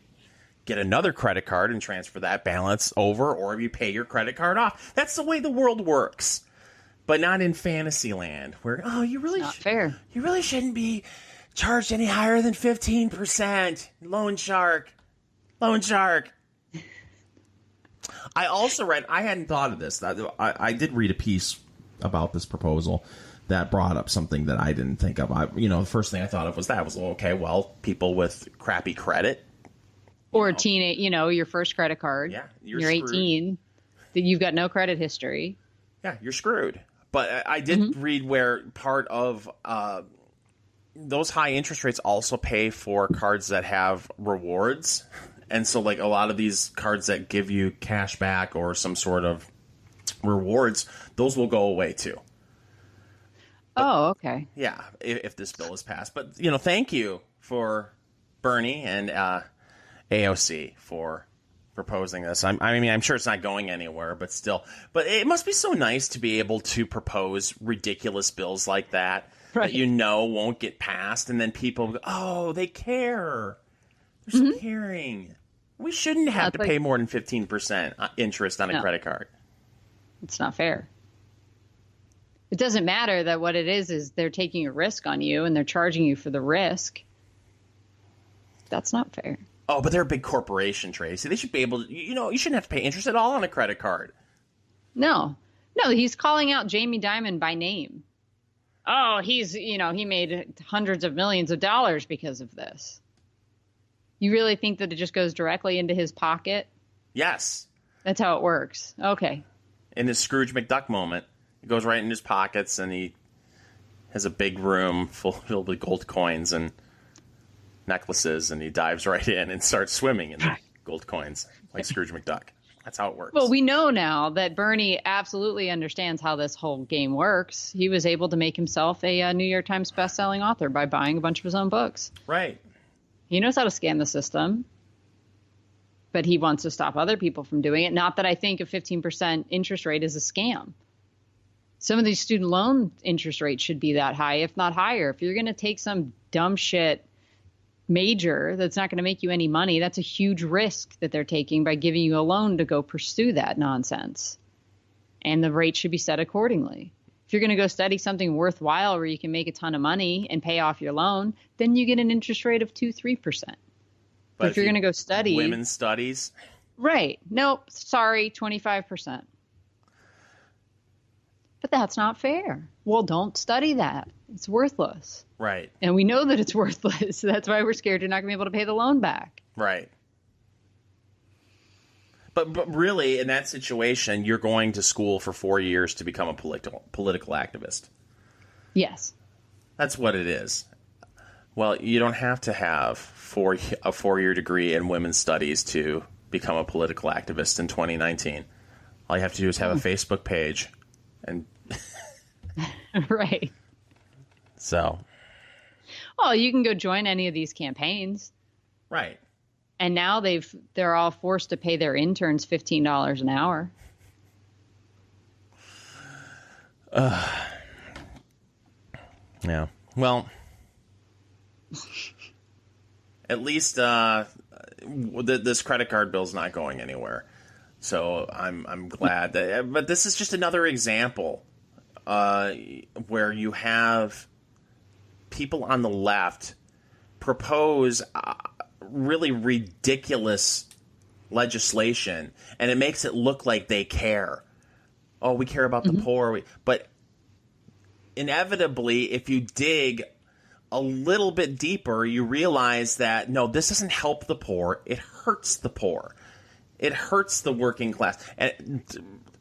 get another credit card and transfer that balance over, or if you pay your credit card off. That's the way the world works, but not in Fantasyland, where
not fair.
You really shouldn't be charged any higher than 15%. Loan shark. I also read. I hadn't thought of this. I did read a piece about this proposal that brought up something that I didn't think of. The first thing I thought of was okay. Well, people with crappy credit.
Or teenage, your first credit card.
Yeah,
you're 18. That you've got no credit history.
Yeah, you're screwed. But I did read where part of those high interest rates also pay for cards that have rewards. And so, like, a lot of these cards that give you cash back or some sort of rewards, those will go away too.
But, okay.
Yeah, if this bill is passed. But, thank you for Bernie and AOC for proposing this. I'm sure it's not going anywhere, but still. But it must be so nice to be able to propose ridiculous bills like that that won't get passed, and then people go, oh, they care. They're so caring. We shouldn't have to pay more than 15% interest on a credit card.
It's not fair. It doesn't matter that what it is they're taking a risk on you and they're charging you for the risk. That's not fair.
Oh, but they're a big corporation, Tracy. They should be able to, you shouldn't have to pay interest at all on a credit card.
No, he's calling out Jamie Dimon by name. Oh, he's, he made hundreds of millions of dollars because of this. You really think that it just goes directly into his pocket?
Yes.
That's how it works. Okay.
In his Scrooge McDuck moment, it goes right in his pockets, and he has a big room filled with gold coins and necklaces, and he dives right in and starts swimming in the gold coins like Scrooge McDuck. That's how it works.
Well, we know now that Bernie absolutely understands how this whole game works. He was able to make himself a New York Times bestselling author by buying a bunch of his own books.
Right.
He knows how to scam the system, but he wants to stop other people from doing it. Not that I think a 15% interest rate is a scam. Some of these student loan interest rates should be that high, if not higher. If you're going to take some dumb shit major that's not going to make you any money, that's a huge risk that they're taking by giving you a loan to go pursue that nonsense. And the rate should be set accordingly. If you're going to go study something worthwhile where you can make a ton of money and pay off your loan, then you get an interest rate of 2-3%. But if you're going to go study
women's studies,
right? Nope, sorry, 25%. But that's not fair. Well, don't study that. It's worthless.
Right.
And we know that it's worthless. That's why we're scared you're not going to be able to pay the loan back.
Right. But really, in that situation, you're going to school for 4 years to become a political activist.
Yes.
That's what it is. Well, you don't have to have a 4-year degree in women's studies to become a political activist in 2019. All you have to do is have a Facebook page. And
right.
So.
Well, you can go join any of these campaigns.
Right.
And now they're all forced to pay their interns $15 an hour.
Yeah. Well, at least this credit card bill's not going anywhere. So I'm glad that. But this is just another example where you have people on the left propose really ridiculous legislation, and it makes it look like they care. Oh, we care about the poor. But inevitably, if you dig a little bit deeper, you realize that, no, this doesn't help the poor. It hurts the poor. It hurts the working class. And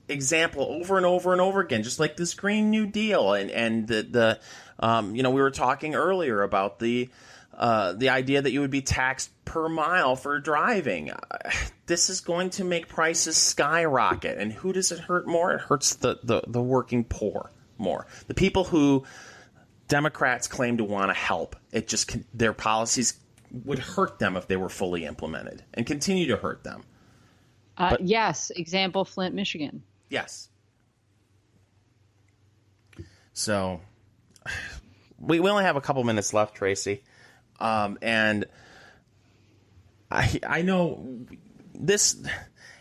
example over and over and over again, just like this Green New Deal and the we were talking earlier about the idea that you would be taxed per mile for driving. This is going to make prices skyrocket. And who does it hurt more? It hurts the working poor more. The people who Democrats claim to want to help. It just their policies would hurt them if they were fully implemented and continue to hurt them.
Yes. Example, Flint, Michigan.
Yes. So we only have a couple minutes left, Tracy. And I know this.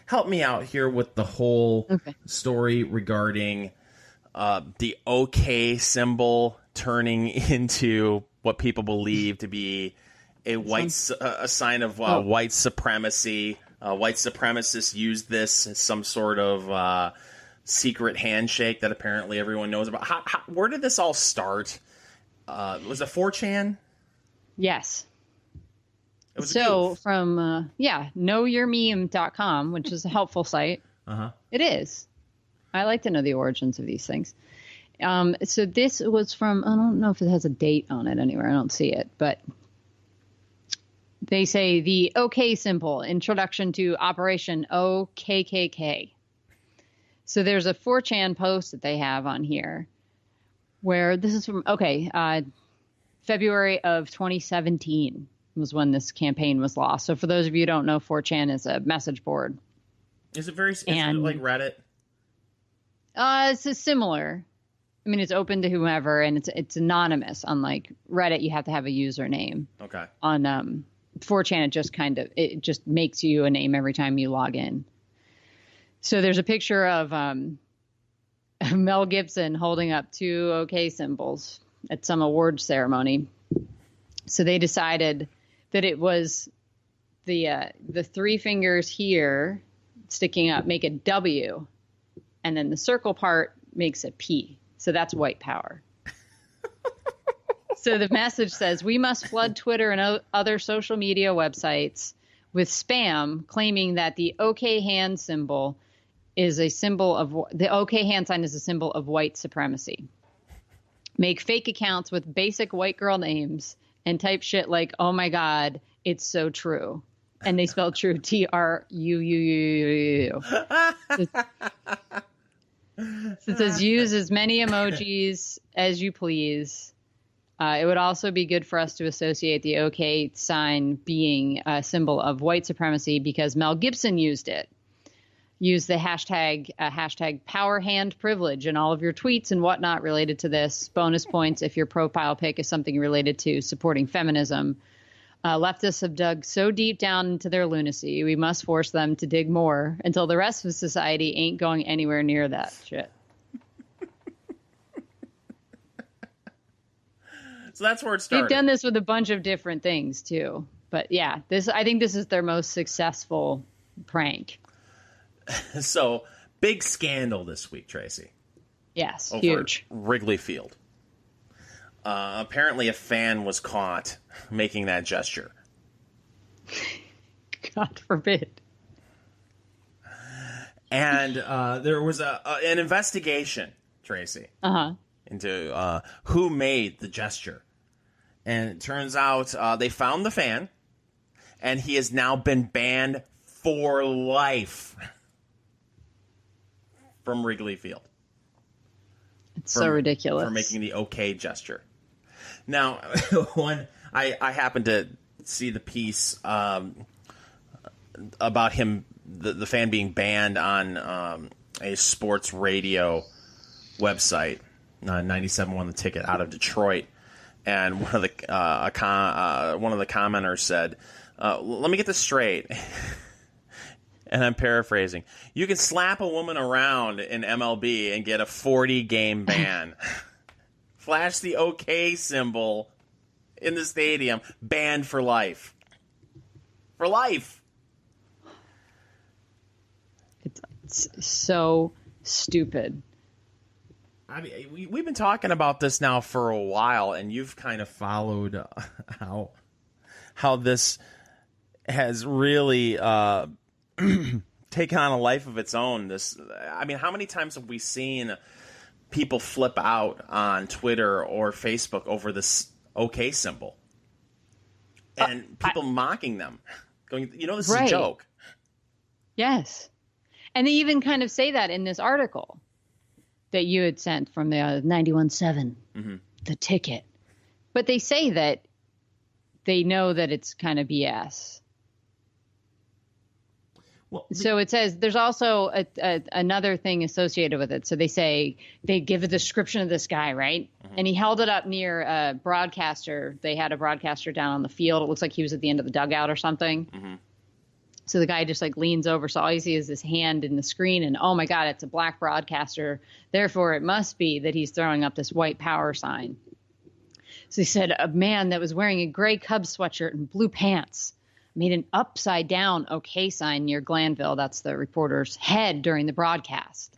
Help me out here with the whole story regarding the OK symbol turning into what people believe to be a sign of white supremacy. White supremacists use this as some sort of secret handshake that apparently everyone knows about. Where did this all start? Was it 4chan?
Yes.
It was
from knowyourmeme.com, which is a helpful site. It is. I like to know the origins of these things. So this was from, I don't know if it has a date on it anywhere. I don't see it, but they say the OK symbol, introduction to Operation OKKK. So there's a 4chan post that they have on here where this is from, February of 2017 was when this campaign was lost. So for those of you who don't know, 4chan is a message board.
Is it like Reddit?
It's similar. I mean, it's open to whomever, and it's anonymous. Unlike Reddit, you have to have a username. Okay. On 4chan, it just makes you a name every time you log in. So there's a picture of Mel Gibson holding up 2 OK symbols at some award ceremony. So they decided that it was the 3 fingers here sticking up make a W, and then the circle part makes a P. So that's white power. So the message says, we must flood Twitter and other social media websites with spam claiming that the OK hand symbol is a symbol of the OK hand sign is a symbol of white supremacy. Make fake accounts with basic white girl names and type shit like, oh my God, it's so true. And they spell true TRUUUU. So it says use as many emojis as you please. It would also be good for us to associate the OK sign being a symbol of white supremacy because Mel Gibson used it. Use the hashtag power hand privilege in all of your tweets and whatnot related to this. Bonus points if your profile pic is something related to supporting feminism. Leftists have dug so deep down into their lunacy, we must force them to dig more until the rest of society ain't going anywhere near that shit.
So that's where it started.
They've done this with a bunch of different things too. But yeah, I think this is their most successful prank.
So, big scandal this week, Tracy.
Yes,
over
huge.
Wrigley Field. Apparently a fan was caught making that gesture.
God forbid.
And there was an investigation, Tracy, into who made the gesture. And it turns out they found the fan, and he has now been banned for life from Wrigley Field.
It's so ridiculous.
For making the OK gesture. Now, when I happened to see the piece about him, the fan being banned on a sports radio website, 97 The Ticket out of Detroit, and one of the commenters said, "Let me get this straight." And I'm paraphrasing. You can slap a woman around in MLB and get a 40-game ban. Flash the OK symbol in the stadium. Banned for life. For life.
It's so stupid.
I mean, we've been talking about this now for a while, and you've kind of followed how this has really taken on a life of its own. I mean, how many times have we seen people flip out on Twitter or Facebook over this OK symbol, and people mocking them, going, this is a joke.
Yes, and they even kind of say that in this article that you had sent from the 91.7, The Ticket. But they say that they know that it's kind of BS. Well, so it says there's also another thing associated with it. So they give a description of this guy, right? And he held it up near a broadcaster. They had a broadcaster down on the field. It looks like he was at the end of the dugout or something. So the guy just leans over. So all you see is his hand in the screen. And oh my God, it's a black broadcaster. Therefore, it must be that he's throwing up this white power sign. So he said a man that was wearing a gray Cubs sweatshirt and blue pants made an upside down OK sign near Glanville. That's the reporter's head during the broadcast.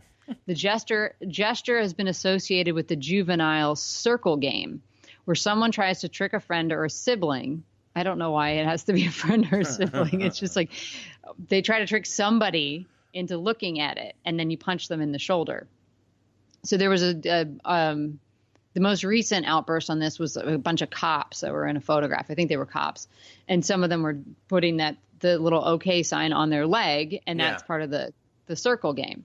The gesture has been associated with the juvenile circle game, where someone tries to trick a friend or a sibling. I don't know why it has to be a friend or a sibling. It's just they try to trick somebody into looking at it, and then you punch them in the shoulder. So there was the most recent outburst on this was a bunch of cops that were in a photograph. I think they were cops. And some of them were putting the little OK sign on their leg, and that's part of the circle game.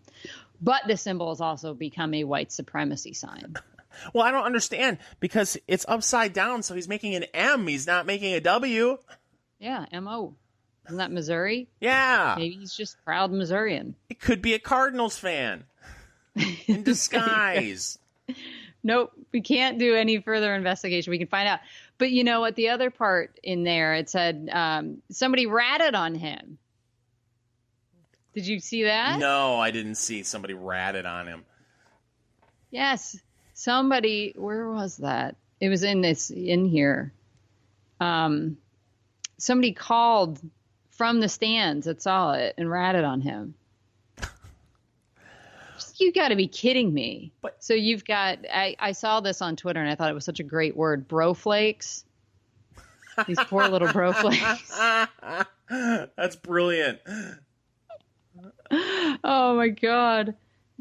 But the symbol has also become a white supremacy sign.
Well, I don't understand, because it's upside down, so he's making an M. He's not making a W.
Yeah, M-O. Isn't that Missouri?
Yeah.
Maybe he's just proud Missourian.
It could be a Cardinals fan in disguise.
Nope, we can't do any further investigation. We can find out. But you know what? The other part in there, it said somebody ratted on him. Did you see that?
No, I didn't see somebody ratted on him.
Yes. Somebody, where was that? It was in here. Somebody called from the stands that saw it and ratted on him. You got to be kidding me. So you've got, I saw this on Twitter and I thought it was such a great word, bro flakes. These poor little bro flakes.
That's brilliant.
Oh my God.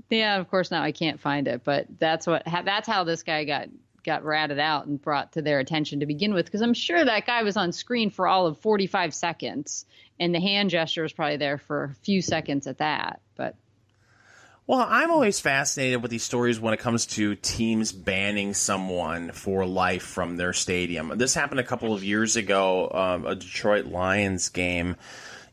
Yeah, of course now I can't find it, but that's how this guy got ratted out and brought to their attention to begin with, because I'm sure that guy was on screen for all of 45 seconds, and the hand gesture was probably there for a few seconds at that. But
well, I'm always fascinated with these stories when it comes to teams banning someone for life from their stadium. This happened a couple of years ago, a Detroit Lions game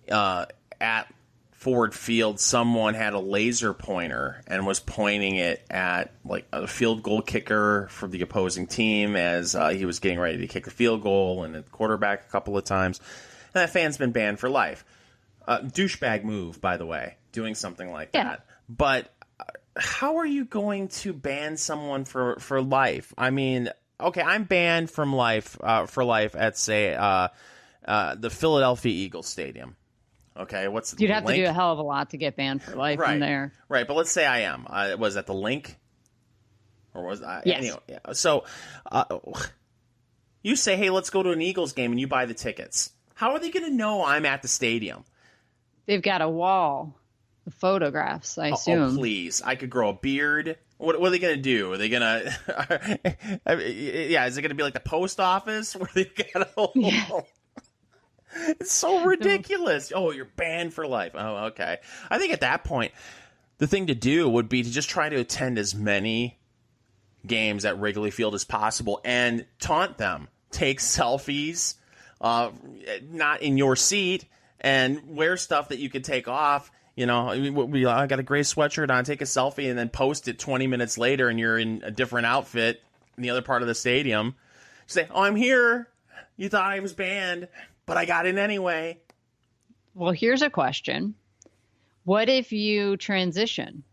at Ford Field. Someone had a laser pointer and was pointing it at like a field goal kicker for the opposing team as he was getting ready to kick a field goal, and the quarterback a couple of times. And that fan's been banned for life. Douchebag move, by the way, doing something like that. But how are you going to ban someone for life? I mean, okay, I'm banned from life for life at, say, the Philadelphia Eagles Stadium. Okay, what's the
you'd have
link?
to do a hell of a lot to get banned for life from there.
Right, but let's say I am. Was that the link? Or was I?
Yes.
Anyway, yeah. So you say, hey, let's go to an Eagles game, and you buy the tickets. How are they going to know I'm at the stadium?
They've got a wall of photographs, I assume.
Oh, please. I could grow a beard. What are they going to do? Are they going to... yeah, is it going to be like the post office where they've got a whole... Yeah. It's so ridiculous. Oh, you're banned for life. Oh, okay. I think at that point, the thing to do would be to just try to attend as many games at Wrigley Field as possible and taunt them. Take selfies, not in your seat, and wear stuff that you could take off. You know, I got a gray sweatshirt on, take a selfie, and then post it 20 minutes later, and you're in a different outfit in the other part of the stadium. Say, oh, I'm here. You thought I was banned, but I got in anyway.
Well, here's a question. What if you transition?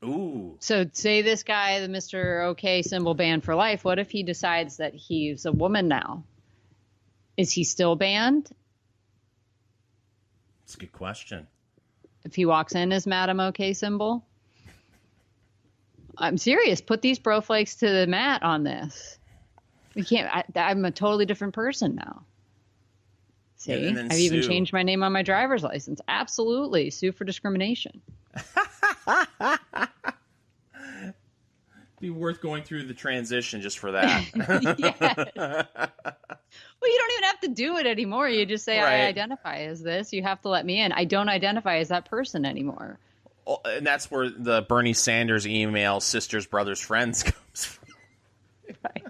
Ooh.
So say this guy, the Mr. OK symbol banned for life, what if he decides that he's a woman now? Is he still banned?
That's a good question.
If he walks in as Madam OK symbol? I'm serious. Put these bro flakes to the mat on this. We can't. I'm a totally different person now. See, I've even changed my name on my driver's license. Absolutely. Sue for discrimination.
Be worth going through the transition just for that.
Yes. Well, you don't even have to do it anymore. You just say, right. I identify as this. You have to let me in. I don't identify as that person anymore.
Oh, and that's where the Bernie Sanders email, sisters, brothers, friends comes from.
Right.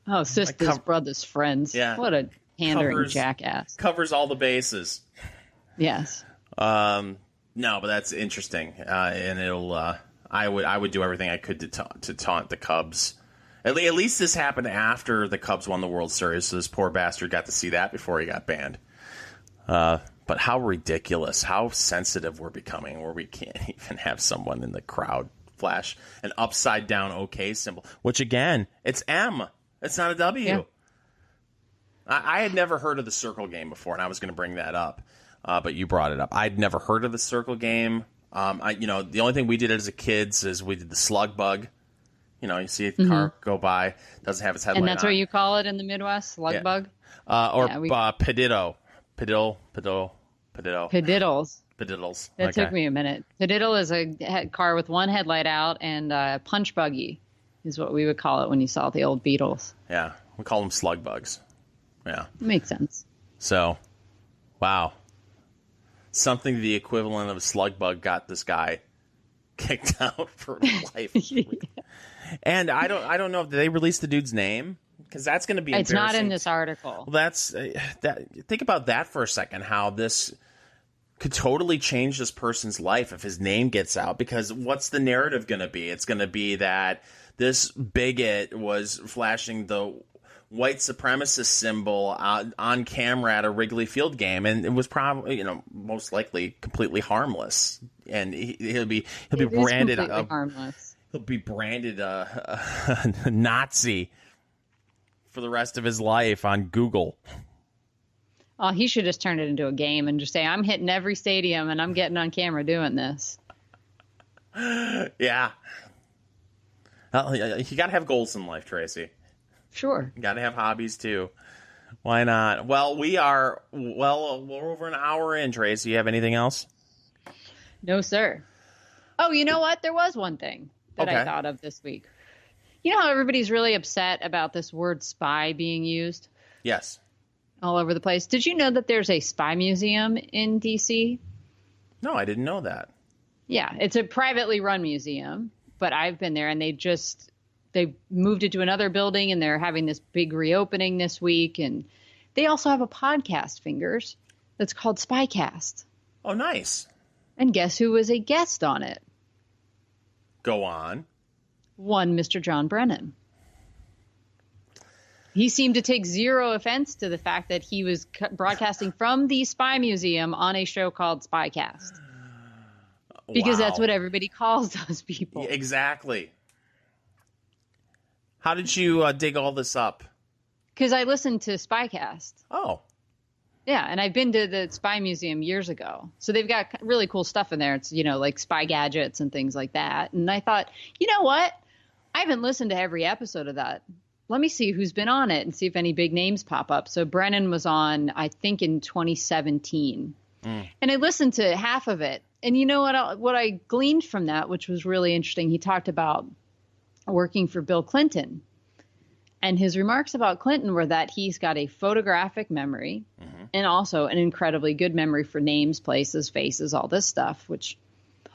Oh, sisters, brothers, friends. Yeah. What a pandering jackass.
Covers all the bases.
Yes.
No, but that's interesting. And it'll, I would do everything I could to taunt the Cubs. At least this happened after the Cubs won the World Series, so this poor bastard got to see that before he got banned. But how ridiculous, how sensitive we're becoming, where we can't even have someone in the crowd flash an upside-down OK symbol, which, again, it's M. It's not a W. Yeah. I had never heard of the circle game before, and I was going to bring that up, but you brought it up. I'd never heard of the circle game. The only thing we did as a kids is we did the slug bug. You know, you see a car go by, doesn't have its headlight on.
And that's what you call it in the Midwest, slug bug?
Pediddle. Pediddles.
Pediddles. That took me a minute. Pediddle is a car with one headlight out, and a punch buggy is what we would call it when you saw the old Beatles.
Yeah, we call them slug bugs. Yeah.
Makes sense.
So, wow. Something the equivalent of a slug bug got this guy kicked out for life. Yeah. And I don't know if they released the dude's name, because that's going to be embarrassing.
It's not in this article.
Well, that's that. Think about that for a second. How this could totally change this person's life if his name gets out. Because what's the narrative going to be? It's going to be that this bigot was flashing the white supremacist symbol on camera at a Wrigley Field game, and it was probably, most likely completely harmless. And he'll be branded
harmless.
He'll be branded a Nazi for the rest of his life on Google.
Oh, he should just turn it into a game and just say, I'm hitting every stadium and I'm getting on camera doing this.
Yeah. Well, you got to have goals in life, Tracy.
Sure.
You got to have hobbies, too. Why not? Well, we're over an hour in, Tracy. You have anything else?
No, sir. Oh, you know what? There was one thing. that I thought of this week. You know how everybody's really upset about this word spy being used?
Yes.
All over the place. Did you know that there's a spy museum in D.C.?
No, I didn't know that.
Yeah, it's a privately run museum, but I've been there, and they moved it to another building, and they're having this big reopening this week. And they also have a podcast, Fingers, that's called Spycast.
Oh, nice.
And guess who was a guest on it?
Go on.
One Mr. John Brennan. He seemed to take zero offense to the fact that he was broadcasting from the Spy Museum on a show called Spycast. Because that's what everybody calls those people.
Exactly. How did you dig all this up?
Because I listened to Spycast.
Oh.
Yeah, and I've been to the Spy Museum years ago. So they've got really cool stuff in there. It's, like spy gadgets and things like that. And I thought, you know what? I haven't listened to every episode of that. Let me see who's been on it and see if any big names pop up. So Brennan was on, I think, in 2017. And I listened to half of it. And you know what I gleaned from that, which was really interesting, he talked about working for Bill Clinton. And his remarks about Clinton were that he's got a photographic memory and also an incredibly good memory for names, places, faces, all this stuff, which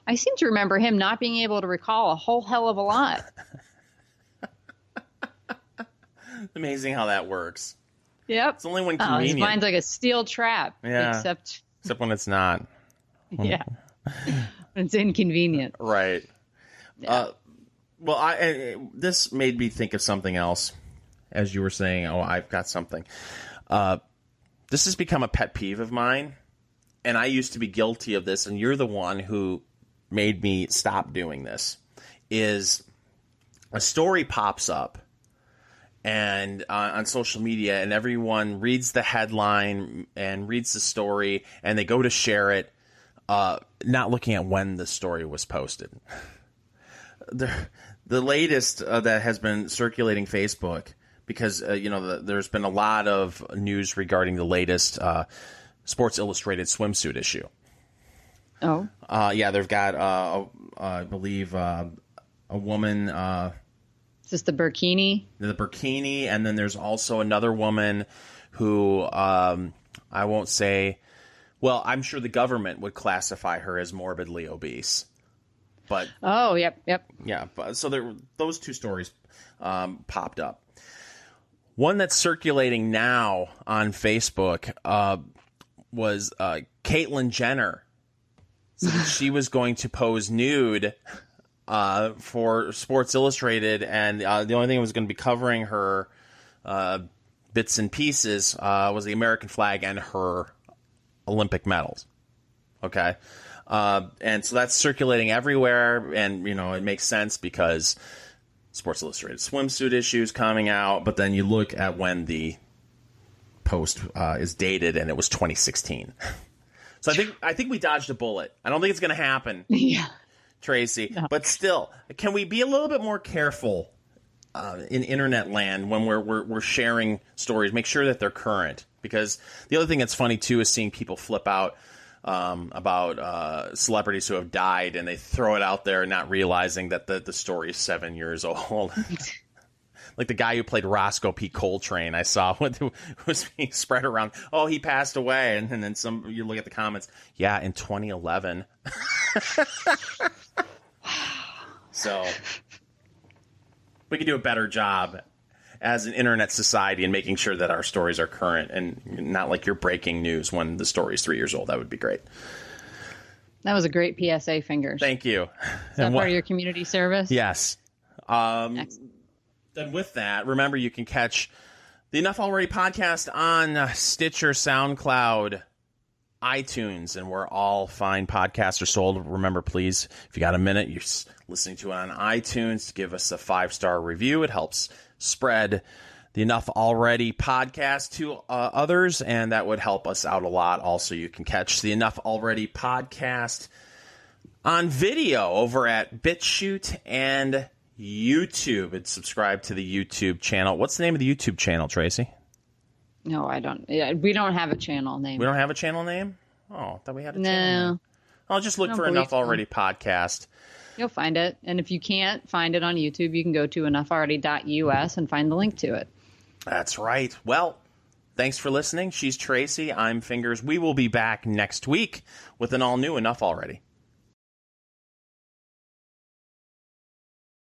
I seem to remember him not being able to recall a whole hell of a lot.
Amazing how that works.
Yep.
It's only when convenient.
His mind's like a steel trap.
Yeah.
Except
when it's not.
Yeah. When it's inconvenient.
Right.
Yeah.
This made me think of something else. As you were saying, I've got something. This has become a pet peeve of mine, and I used to be guilty of this, and you're the one who made me stop doing this, is a story pops up and on social media, and everyone reads the headline and reads the story, and they go to share it, not looking at when the story was posted. The latest that has been circulating Facebook, because there's been a lot of news regarding the latest Sports Illustrated swimsuit issue.
Oh.
Yeah, they've got, I believe, a woman.
Is this the burkini?
The burkini, and then there's also another woman who I won't say. Well, I'm sure the government would classify her as morbidly obese. But
yep.
Yeah, so those two stories popped up. One that's circulating now on Facebook was Caitlyn Jenner. So she was going to pose nude for Sports Illustrated, and the only thing that was going to be covering her bits and pieces was the American flag and her Olympic medals. Okay. And so that's circulating everywhere, and, it makes sense because Sports Illustrated swimsuit issues coming out, but then you look at when the post is dated, and it was 2016. So I think we dodged a bullet. I don't think it's going to happen, Tracy. No. But still, can we be a little bit more careful in internet land when we're sharing stories? Make sure that they're current, because the other thing that's funny too is seeing people flip out about celebrities who have died, and they throw it out there not realizing that the story is 7 years old. Like the guy who played Roscoe P. Coltrane, I saw was being spread around. Oh, he passed away, and then you look at the comments. Yeah, in 2011. So we could do a better job as an internet society in making sure that our stories are current and not like you're breaking news when the story is 3 years old. That would be great.
That was a great PSA, Fingers.
Thank you.
Is that part of your community service?
Yes. Then with that, remember you can catch the Enough Already podcast on Stitcher, SoundCloud, iTunes, and where all fine podcasts are sold. Remember, please, if you got a minute, you're listening to it on iTunes, give us a 5-star review. It helps spread the Enough Already podcast to others, and that would help us out a lot. Also, you can catch the Enough Already podcast on video over at BitChute and YouTube, and subscribe to the YouTube channel. What's the name of the YouTube channel, Tracy?
No, I don't. Yeah, we don't have a channel name.
We don't have a channel name? Oh, I thought we had a channel name. I'll just look for Enough Already podcast
You'll find it. And if you can't find it on YouTube, you can go to enoughalready.us and find the link to it.
That's right. Well, thanks for listening. She's Tracy. I'm Fingers. We will be back next week with an all-new Enough Already.